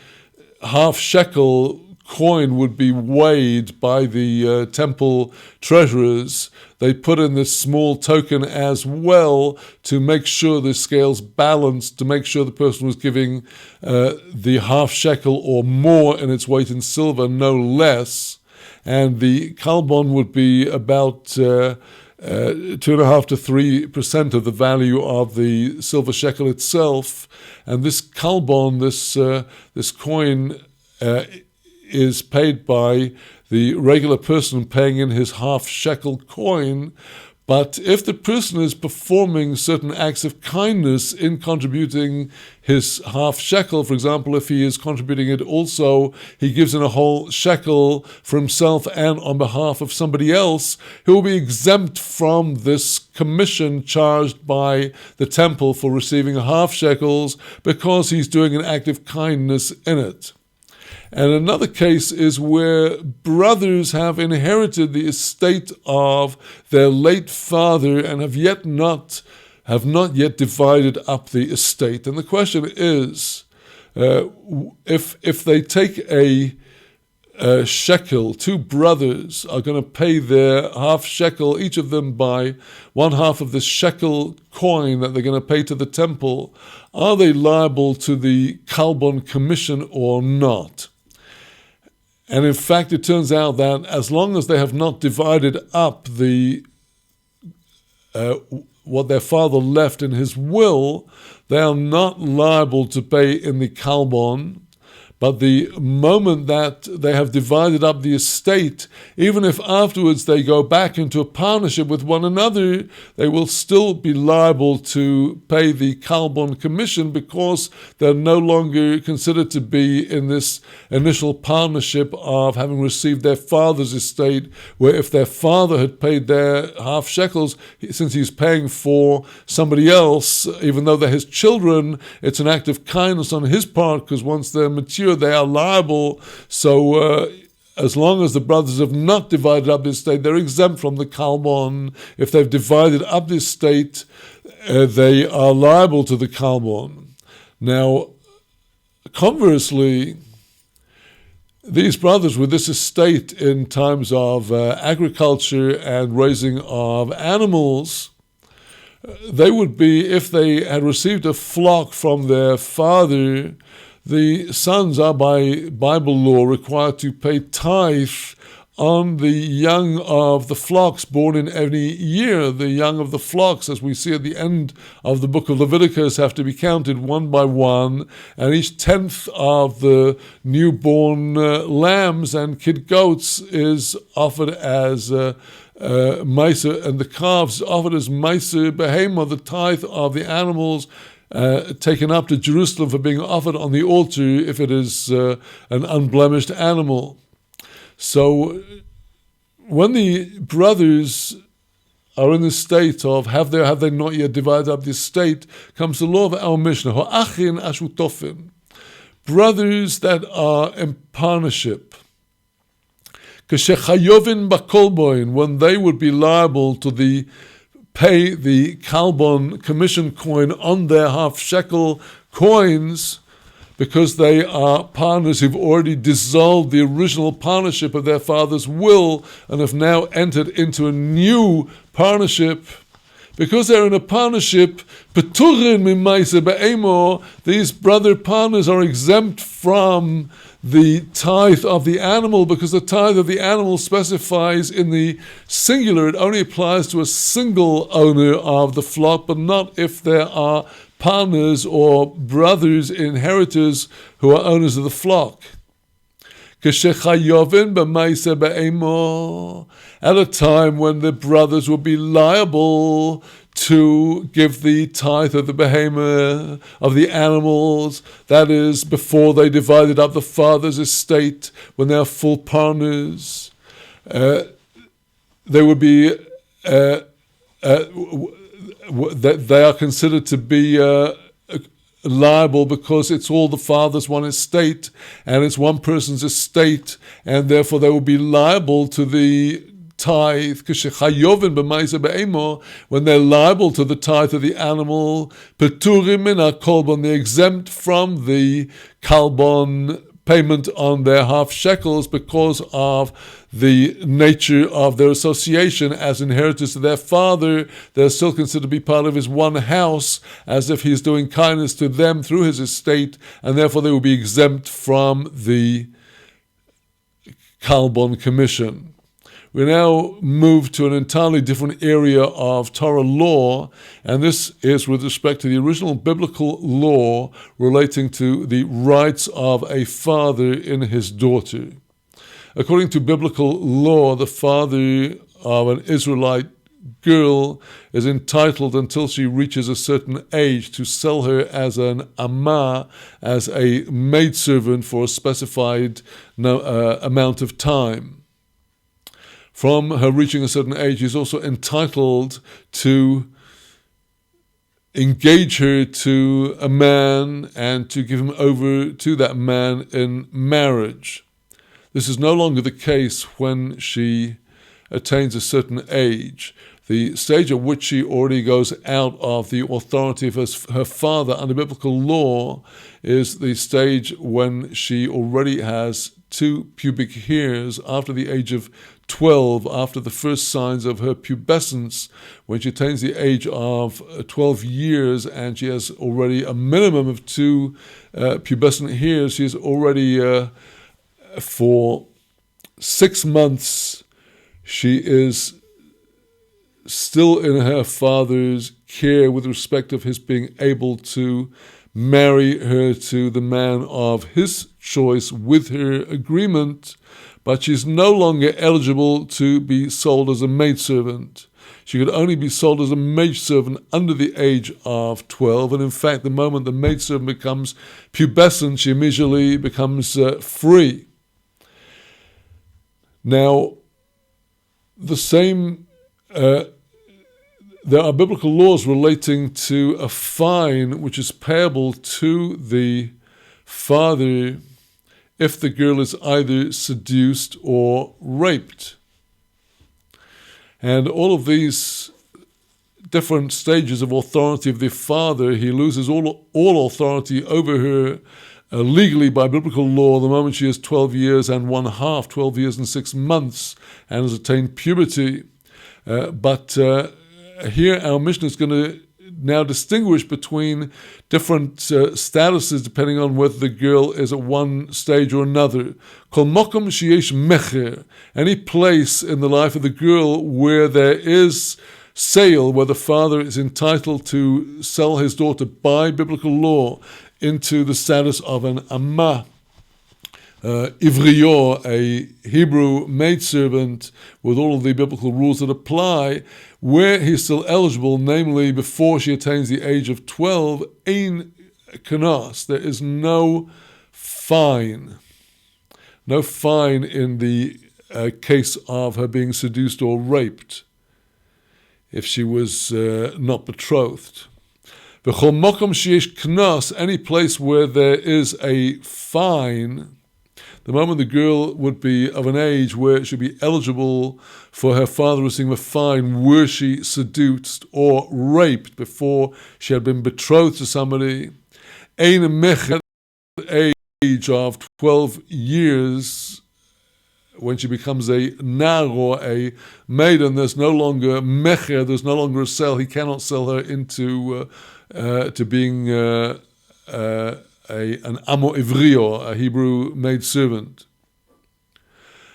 half shekel coin would be weighed by the temple treasurers. They put in this small token as well to make sure the scales balanced, to make sure the person was giving the half shekel or more in its weight in silver, no less. And the kalbon would be about 2.5% to 3% of the value of the silver shekel itself. And this kalbon, this coin, is paid by the regular person paying in his half shekel coin. But if the person is performing certain acts of kindness in contributing his half shekel, for example, if he is contributing it also, he gives in a whole shekel for himself and on behalf of somebody else, he will be exempt from this commission charged by the temple for receiving half shekels because he's doing an act of kindness in it. And another case is where brothers have inherited the estate of their late father and have not yet divided up the estate. And the question is, if they take a shekel, two brothers are going to pay their half shekel, each of them by 1/2 of the shekel coin that they're going to pay to the temple, are they liable to the kalbon commission or not? And in fact, it turns out that as long as they have not divided up the what their father left in his will, they are not liable to pay in the kalbon. But the moment that they have divided up the estate, even if afterwards they go back into a partnership with one another, they will still be liable to pay the Kalbon commission because they're no longer considered to be in this initial partnership of having received their father's estate, where if their father had paid their half shekels, since he's paying for somebody else, even though they're his children, it's an act of kindness on his part, because once they're mature, they are liable. So as long as the brothers have not divided up the estate, they're exempt from the Kalbon. If they've divided up the estate, they are liable to the Kalbon. Now, conversely, these brothers with this estate in times of agriculture and raising of animals, they would be, if they had received a flock from their father, the sons are by Bible law required to pay tithe on the young of the flocks born in any year. The young of the flocks, as we see at the end of the book of Leviticus, have to be counted one by one, and each tenth of the newborn lambs and kid goats is offered as Meiser, and the calves offered as Meiser Behema, the tithe of the animals taken up to Jerusalem for being offered on the altar if it is an unblemished animal. So when the brothers are in the state of have they not yet divided up the estate, comes the law of our Mishnah, Ho'achin ashutofin, brothers that are in partnership, Keshechayovin bakolboin, when they would be liable to pay the Kalbon commission coin on their half shekel coins, because they are partners who've already dissolved the original partnership of their father's will and have now entered into a new partnership. Because they're in a partnership, these brother partners are exempt from the tithe of the animal, because the tithe of the animal specifies in the singular. It only applies to a single owner of the flock, but not if there are partners or brothers, inheritors, who are owners of the flock. At a time when the brothers will be liable to give the tithe of the behemoth, of the animals, that is, before they divided up the father's estate, when they are full partners, they would be, they are considered to be liable because it's all the father's one estate and it's one person's estate, and therefore they will be liable to the tithe. When they're liable to the tithe of the animal, they're exempt from the Kalbon payment on their half shekels because of the nature of their association as inheritors to their father. They're still considered to be part of his one house, as if he's doing kindness to them through his estate, and therefore they will be exempt from the Kalbon commission. We now move to an entirely different area of Torah law, and this is with respect to the original biblical law relating to the rights of a father in his daughter. According to biblical law, the father of an Israelite girl is entitled, until she reaches a certain age, to sell her as an amah, as a maidservant, for a specified amount of time. From her reaching a certain age, he's also entitled to engage her to a man and to give him over to that man in marriage. This is no longer the case when she attains a certain age. The stage at which she already goes out of the authority of her father under biblical law is the stage when she already has 2 pubic hairs after the age of 12, after the first signs of her pubescence. When she attains the age of 12 years and she has already a minimum of 2 pubescent hairs, she is already, for 6 months, she is still in her father's care with respect of his being able to marry her to the man of his choice with her agreement, but she's no longer eligible to be sold as a maidservant. She could only be sold as a maidservant under the age of 12, and in fact, the moment the maidservant becomes pubescent, she immediately becomes free. Now, the same, there are biblical laws relating to a fine which is payable to the father if the girl is either seduced or raped. And all of these different stages of authority of the father, he loses all authority over her legally by biblical law the moment she is 12 years and 1/2, 12 years and 6 months, and has attained puberty. But here our Mishnah is going to now distinguish between different statuses depending on whether the girl is at one stage or another. Kol mokom sheyesh mecher, any place in the life of the girl where there is sale, where the father is entitled to sell his daughter by biblical law into the status of an amma, ivriyo, a Hebrew maidservant with all of the biblical rules that apply, where he's still eligible, namely before she attains the age of 12, ein kanas, there is no fine. No fine in the case of her being seduced or raped if she was not betrothed. V'chol mokom sheyesh knas, any place where there is a fine, the moment the girl would be of an age where it should be eligible for her father receiving a fine were she seduced or raped before she had been betrothed to somebody, ein mecher, age of 12 years, when she becomes a nar or a maiden, there's no longer mecher, there's no longer a sale. He cannot sell her into to being an amo ivriyo, a Hebrew maidservant.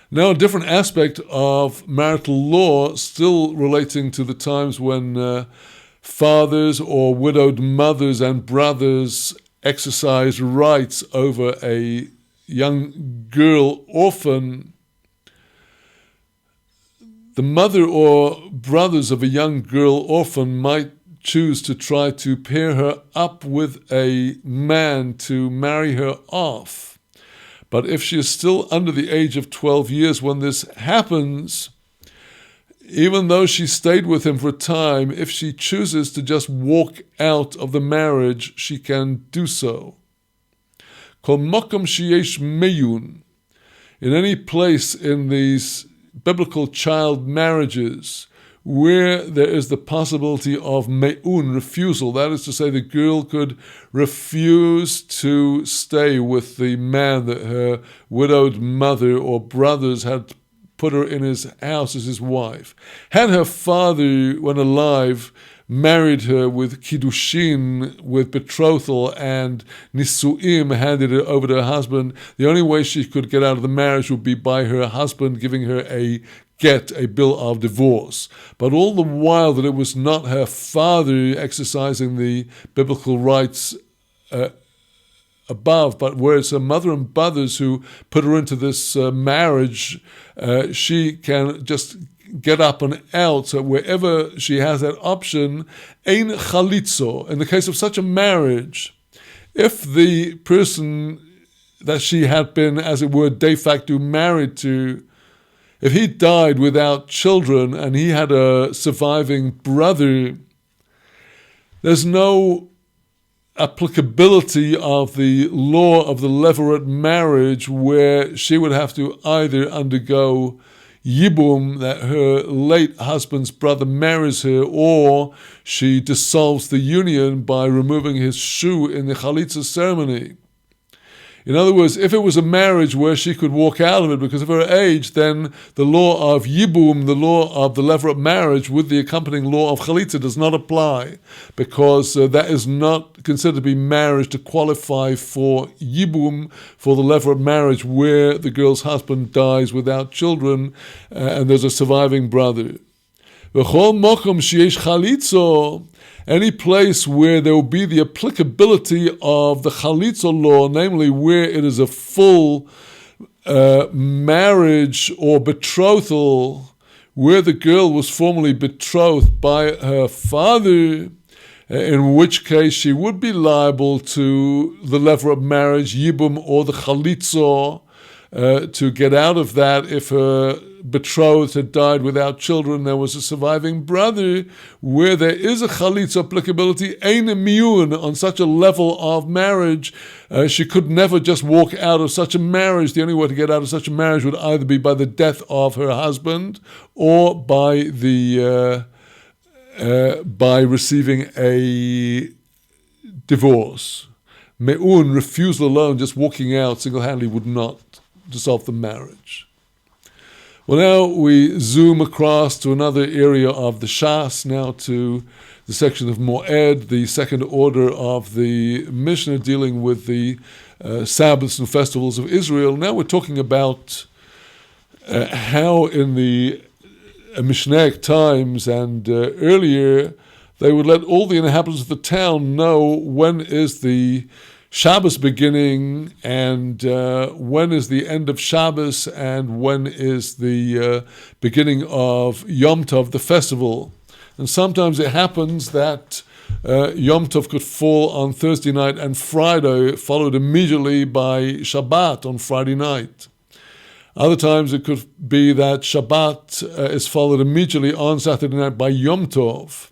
Now, a different aspect of marital law, still relating to the times when fathers or widowed mothers and brothers exercise rights over a young girl orphan. The mother or brothers of a young girl orphan might choose to try to pair her up with a man to marry her off. But if she is still under the age of 12 years when this happens, even though she stayed with him for a time, if she chooses to just walk out of the marriage, she can do so. Kol makom sheyesh meyun, in any place in these biblical child marriages where there is the possibility of me'un, refusal, that is to say the girl could refuse to stay with the man that her widowed mother or brothers had put her in his house as his wife. Had her father, when alive, married her with kiddushin, with betrothal and nisu'im, handed it over to her husband, the only way she could get out of the marriage would be by her husband giving her a get, a bill of divorce. But all the while that it was not her father exercising the biblical rights above, but where it's her mother and brothers who put her into this marriage, she can just get up and out. So wherever she has that option, ein chalitzo. In the case of such a marriage, if the person that she had been, as it were, de facto married to, if he died without children and he had a surviving brother, there's no applicability of the law of the levirate marriage where she would have to either undergo yibum, that her late husband's brother marries her, or she dissolves the union by removing his shoe in the chalitza ceremony. In other words, if it was a marriage where she could walk out of it because of her age, then the law of yibum, the law of the levirate marriage with the accompanying law of chalitza does not apply, because that is not considered to be marriage to qualify for yibum, for the levirate marriage where the girl's husband dies without children and there's a surviving brother. V'chol mokom sheyesh chalitzo, any place where there will be the applicability of the chalitzo law, namely where it is a full marriage or betrothal, where the girl was formally betrothed by her father, in which case she would be liable to the lever of marriage, yibum, or the chalitzo, to get out of that if her betrothed had died without children, there was a surviving brother. Where there is a chalitza applicability, ein miyun, on such a level of marriage, she could never just walk out of such a marriage. The only way to get out of such a marriage would either be by the death of her husband or by receiving a divorce. Me'un, refusal alone, just walking out single-handedly, would not dissolve the marriage. Well, now we zoom across to another area of the Shas, now to the section of Moed, the second order of the Mishnah dealing with the Sabbaths and festivals of Israel. Now we're talking about how in the Mishnaic times and earlier, they would let all the inhabitants of the town know when is the Shabbos beginning and when is the end of Shabbos and when is the beginning of Yom Tov, the festival. And sometimes it happens that Yom Tov could fall on Thursday night and Friday, followed immediately by Shabbat on Friday night. Other times it could be that Shabbat is followed immediately on Saturday night by Yom Tov.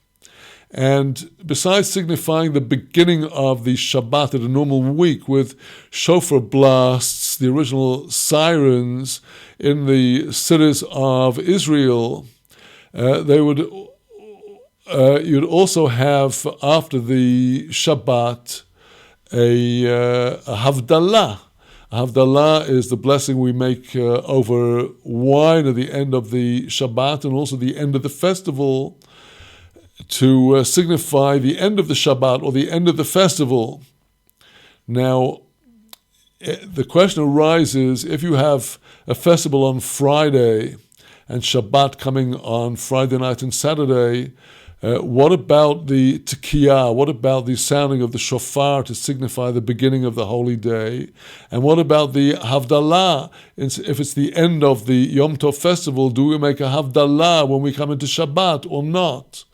And besides signifying the beginning of the Shabbat at a normal week with shofar blasts, the original sirens in the cities of Israel, you'd also have after the Shabbat a Havdalah. Havdalah is the blessing we make over wine at the end of the Shabbat and also the end of the festival, to signify the end of the Shabbat or the end of the festival. Now, the question arises, if you have a festival on Friday and Shabbat coming on Friday night and Saturday, what about the Tekiyah? What about the sounding of the shofar to signify the beginning of the holy day? And what about the Havdalah? If it's the end of the Yom Tov festival, do we make a Havdalah when we come into Shabbat or not?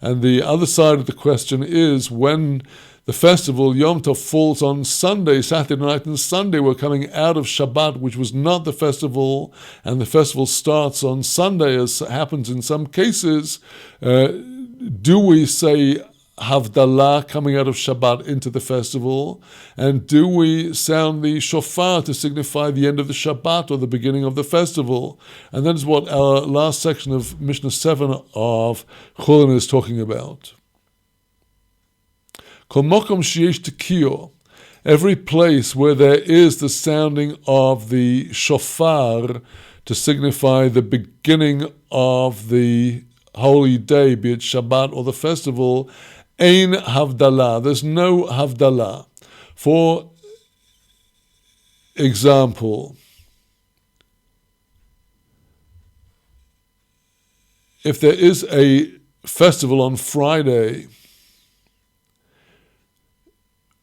And the other side of the question is, when the festival Yom Tov falls on Sunday, Saturday night and Sunday, we're coming out of Shabbat, which was not the festival, and the festival starts on Sunday, as happens in some cases. Do we say Havdalah coming out of Shabbat into the festival? And do we sound the shofar to signify the end of the Shabbat or the beginning of the festival? And that is what our last section of Mishnah 7 of Hullin is talking about. Kol mokom sheyesh tekiyah, every place where there is the sounding of the shofar to signify the beginning of the holy day, be it Shabbat or the festival, ein havdalah. There's no havdalah. For example, if there is a festival on Friday,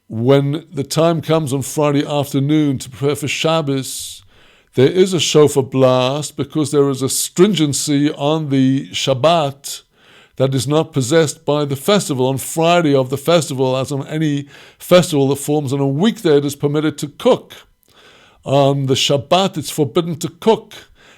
when the time comes on Friday afternoon to prepare for Shabbos, there is a shofar blast because there is a stringency on the Shabbat that is not possessed by the festival. On Friday of the festival, as on any festival that forms on a weekday, it is permitted to cook. On the Shabbat, it's forbidden to cook.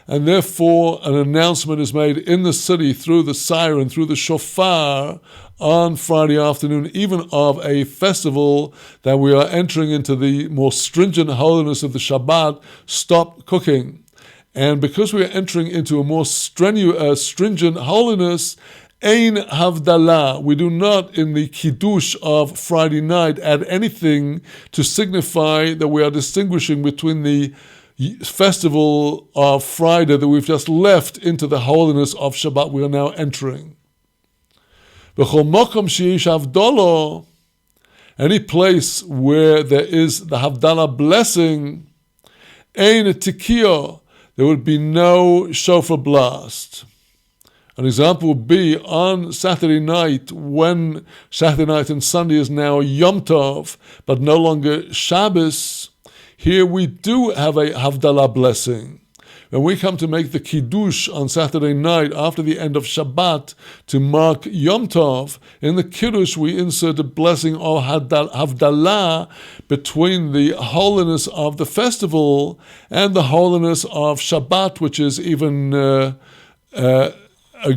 And therefore, an announcement is made in the city through the siren, through the shofar, on Friday afternoon, even of a festival, that we are entering into the more stringent holiness of the Shabbat, stop cooking. And because we are entering into a more stringent holiness, ein havdalah, we do not in the kiddush of Friday night add anything to signify that we are distinguishing between the festival of Friday that we've just left into the holiness of Shabbat we are now entering. B'chol mokom sheyesh havdalah, any place where there is the Havdalah blessing, ein tekiyah, there would be no shofar blast. An example would be on Saturday night, when Saturday night and Sunday is now Yom Tov, but no longer Shabbos. Here we do have a Havdalah blessing. When we come to make the Kiddush on Saturday night after the end of Shabbat to mark Yom Tov, in the Kiddush we insert a blessing of Havdalah between the holiness of the festival and the holiness of Shabbat, which is even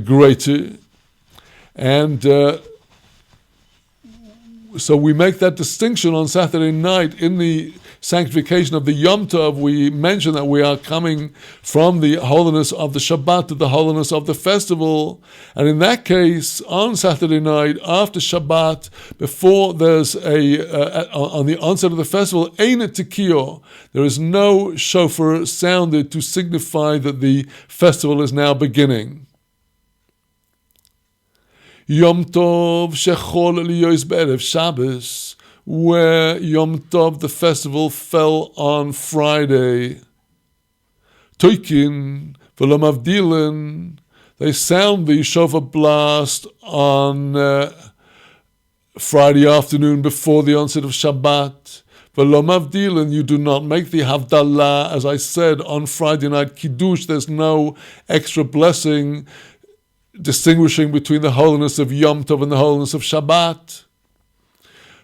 greater. And so we make that distinction on Saturday night. In the sanctification of the Yom Tov, we mention that we are coming from the holiness of the Shabbat to the holiness of the festival. And in that case, on Saturday night, after Shabbat, before there's on the onset of the festival, Ein Tekiyo, there is no shofar sounded to signify that the festival is now beginning. Yom Tov shechol liyos be'erev Shabbos, where Yom Tov, the festival, fell on Friday. Toikin v'lo mavdilin, they sound the shofar blast on Friday afternoon before the onset of Shabbat. V'lo mavdilin, you do not make the Havdalah, as I said, on Friday night Kiddush. There's no extra blessing distinguishing between the holiness of Yom Tov and the holiness of Shabbat.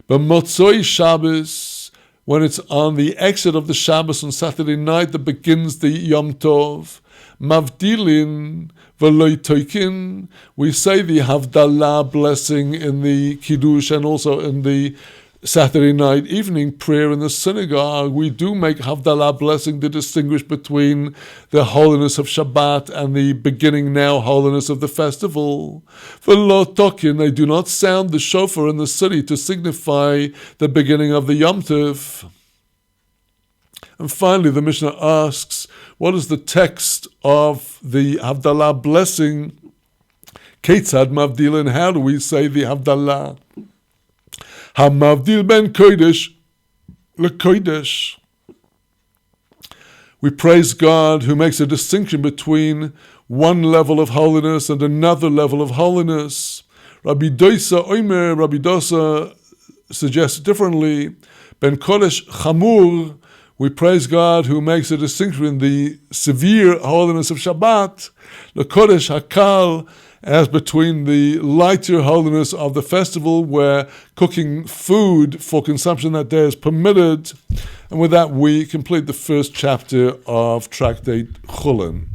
But Motzoi Shabbos, when it's on the exit of the Shabbos on Saturday night that begins the Yom Tov, Mavdilin v'loi toikin, we say the Havdalah blessing in the Kiddush and also in the Saturday night evening prayer in the synagogue. We do make Havdalah blessing to distinguish between the holiness of Shabbat and the beginning now holiness of the festival. V'lo tokin, they do not sound the shofar in the city to signify the beginning of the Yom Tov. And finally, the Mishnah asks, what is the text of the Havdalah blessing? Ketzad mavdilin, how do we say the Havdalah? Hamavdil ben kodesh lekodesh. We praise God who makes a distinction between one level of holiness and another level of holiness. Rabbi Dosa suggests differently. Ben kodesh chamur, we praise God who makes a distinction in the severe holiness of Shabbat, lekodesh hakal, as between the lighter holiness of the festival where cooking food for consumption that day is permitted. And with that we complete the first chapter of Tractate Hullin.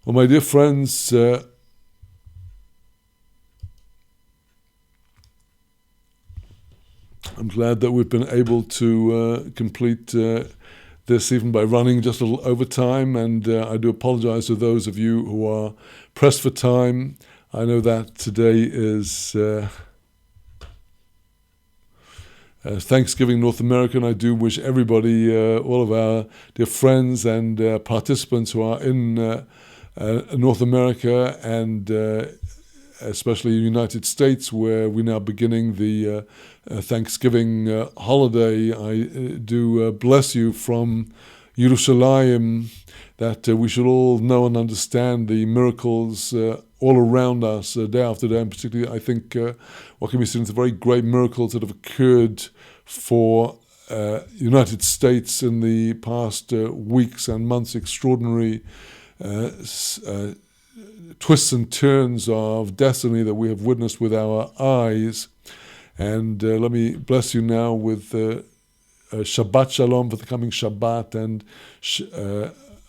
Well, my dear friends, I'm glad that we've been able to complete this even by running just a little over time, and I do apologize to those of you who are pressed for time. I know that today is Thanksgiving North America, and I do wish everybody, all of our dear friends and participants who are in North America and especially the United States, where we're now beginning the Thanksgiving holiday. I do bless you from Yerushalayim, that we should all know and understand the miracles all around us day after day, and particularly I think what can be seen as the very great miracles that have occurred for United States in the past weeks and months, extraordinary twists and turns of destiny that we have witnessed with our eyes. And let me bless you now with Shabbat Shalom for the coming Shabbat, and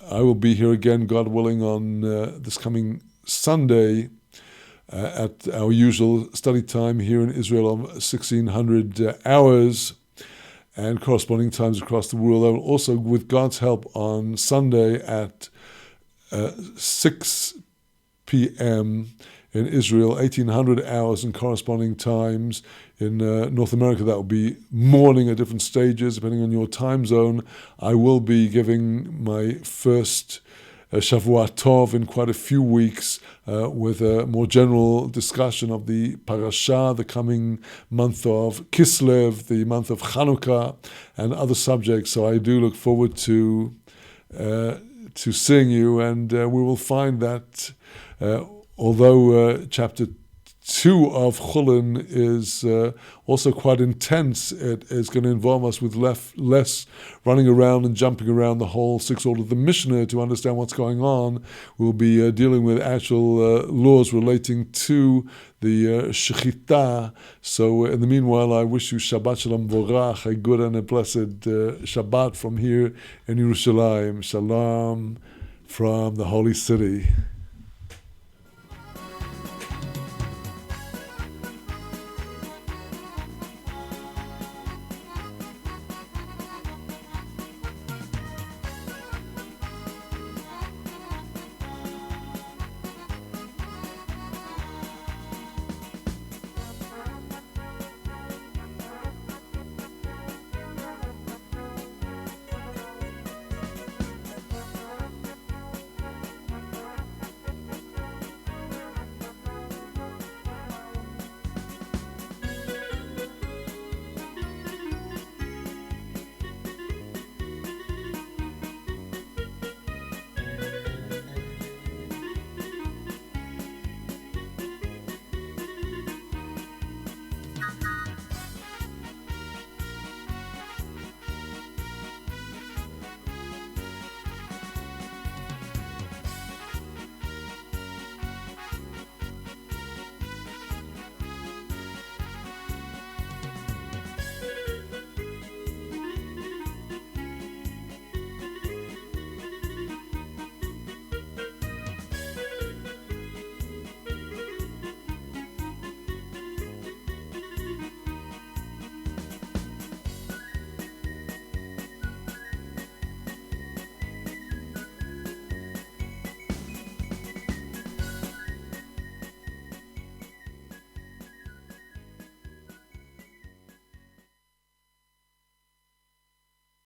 I will be here again, God willing, on this coming Sunday at our usual study time here in Israel of 1600 hours and corresponding times across the world. I will also, with God's help, on Sunday at 6 p.m. in Israel, 1800 hours and corresponding times. In North America, that will be morning at different stages, depending on your time zone. I will be giving my first Shavua Tov in quite a few weeks with a more general discussion of the Parashah, the coming month of Kislev, the month of Chanukah, and other subjects. So I do look forward to to seeing you, and we will find that although chapter 2 of Hullin is also quite intense, it is going to involve us with less running around and jumping around the whole 6 order of the Mishnah to understand what's going on. We'll be dealing with actual laws relating to the Shechita. So in the meanwhile, I wish you Shabbat Shalom Vorach, a good and a blessed Shabbat from here in Yerushalayim. Shalom from the Holy City.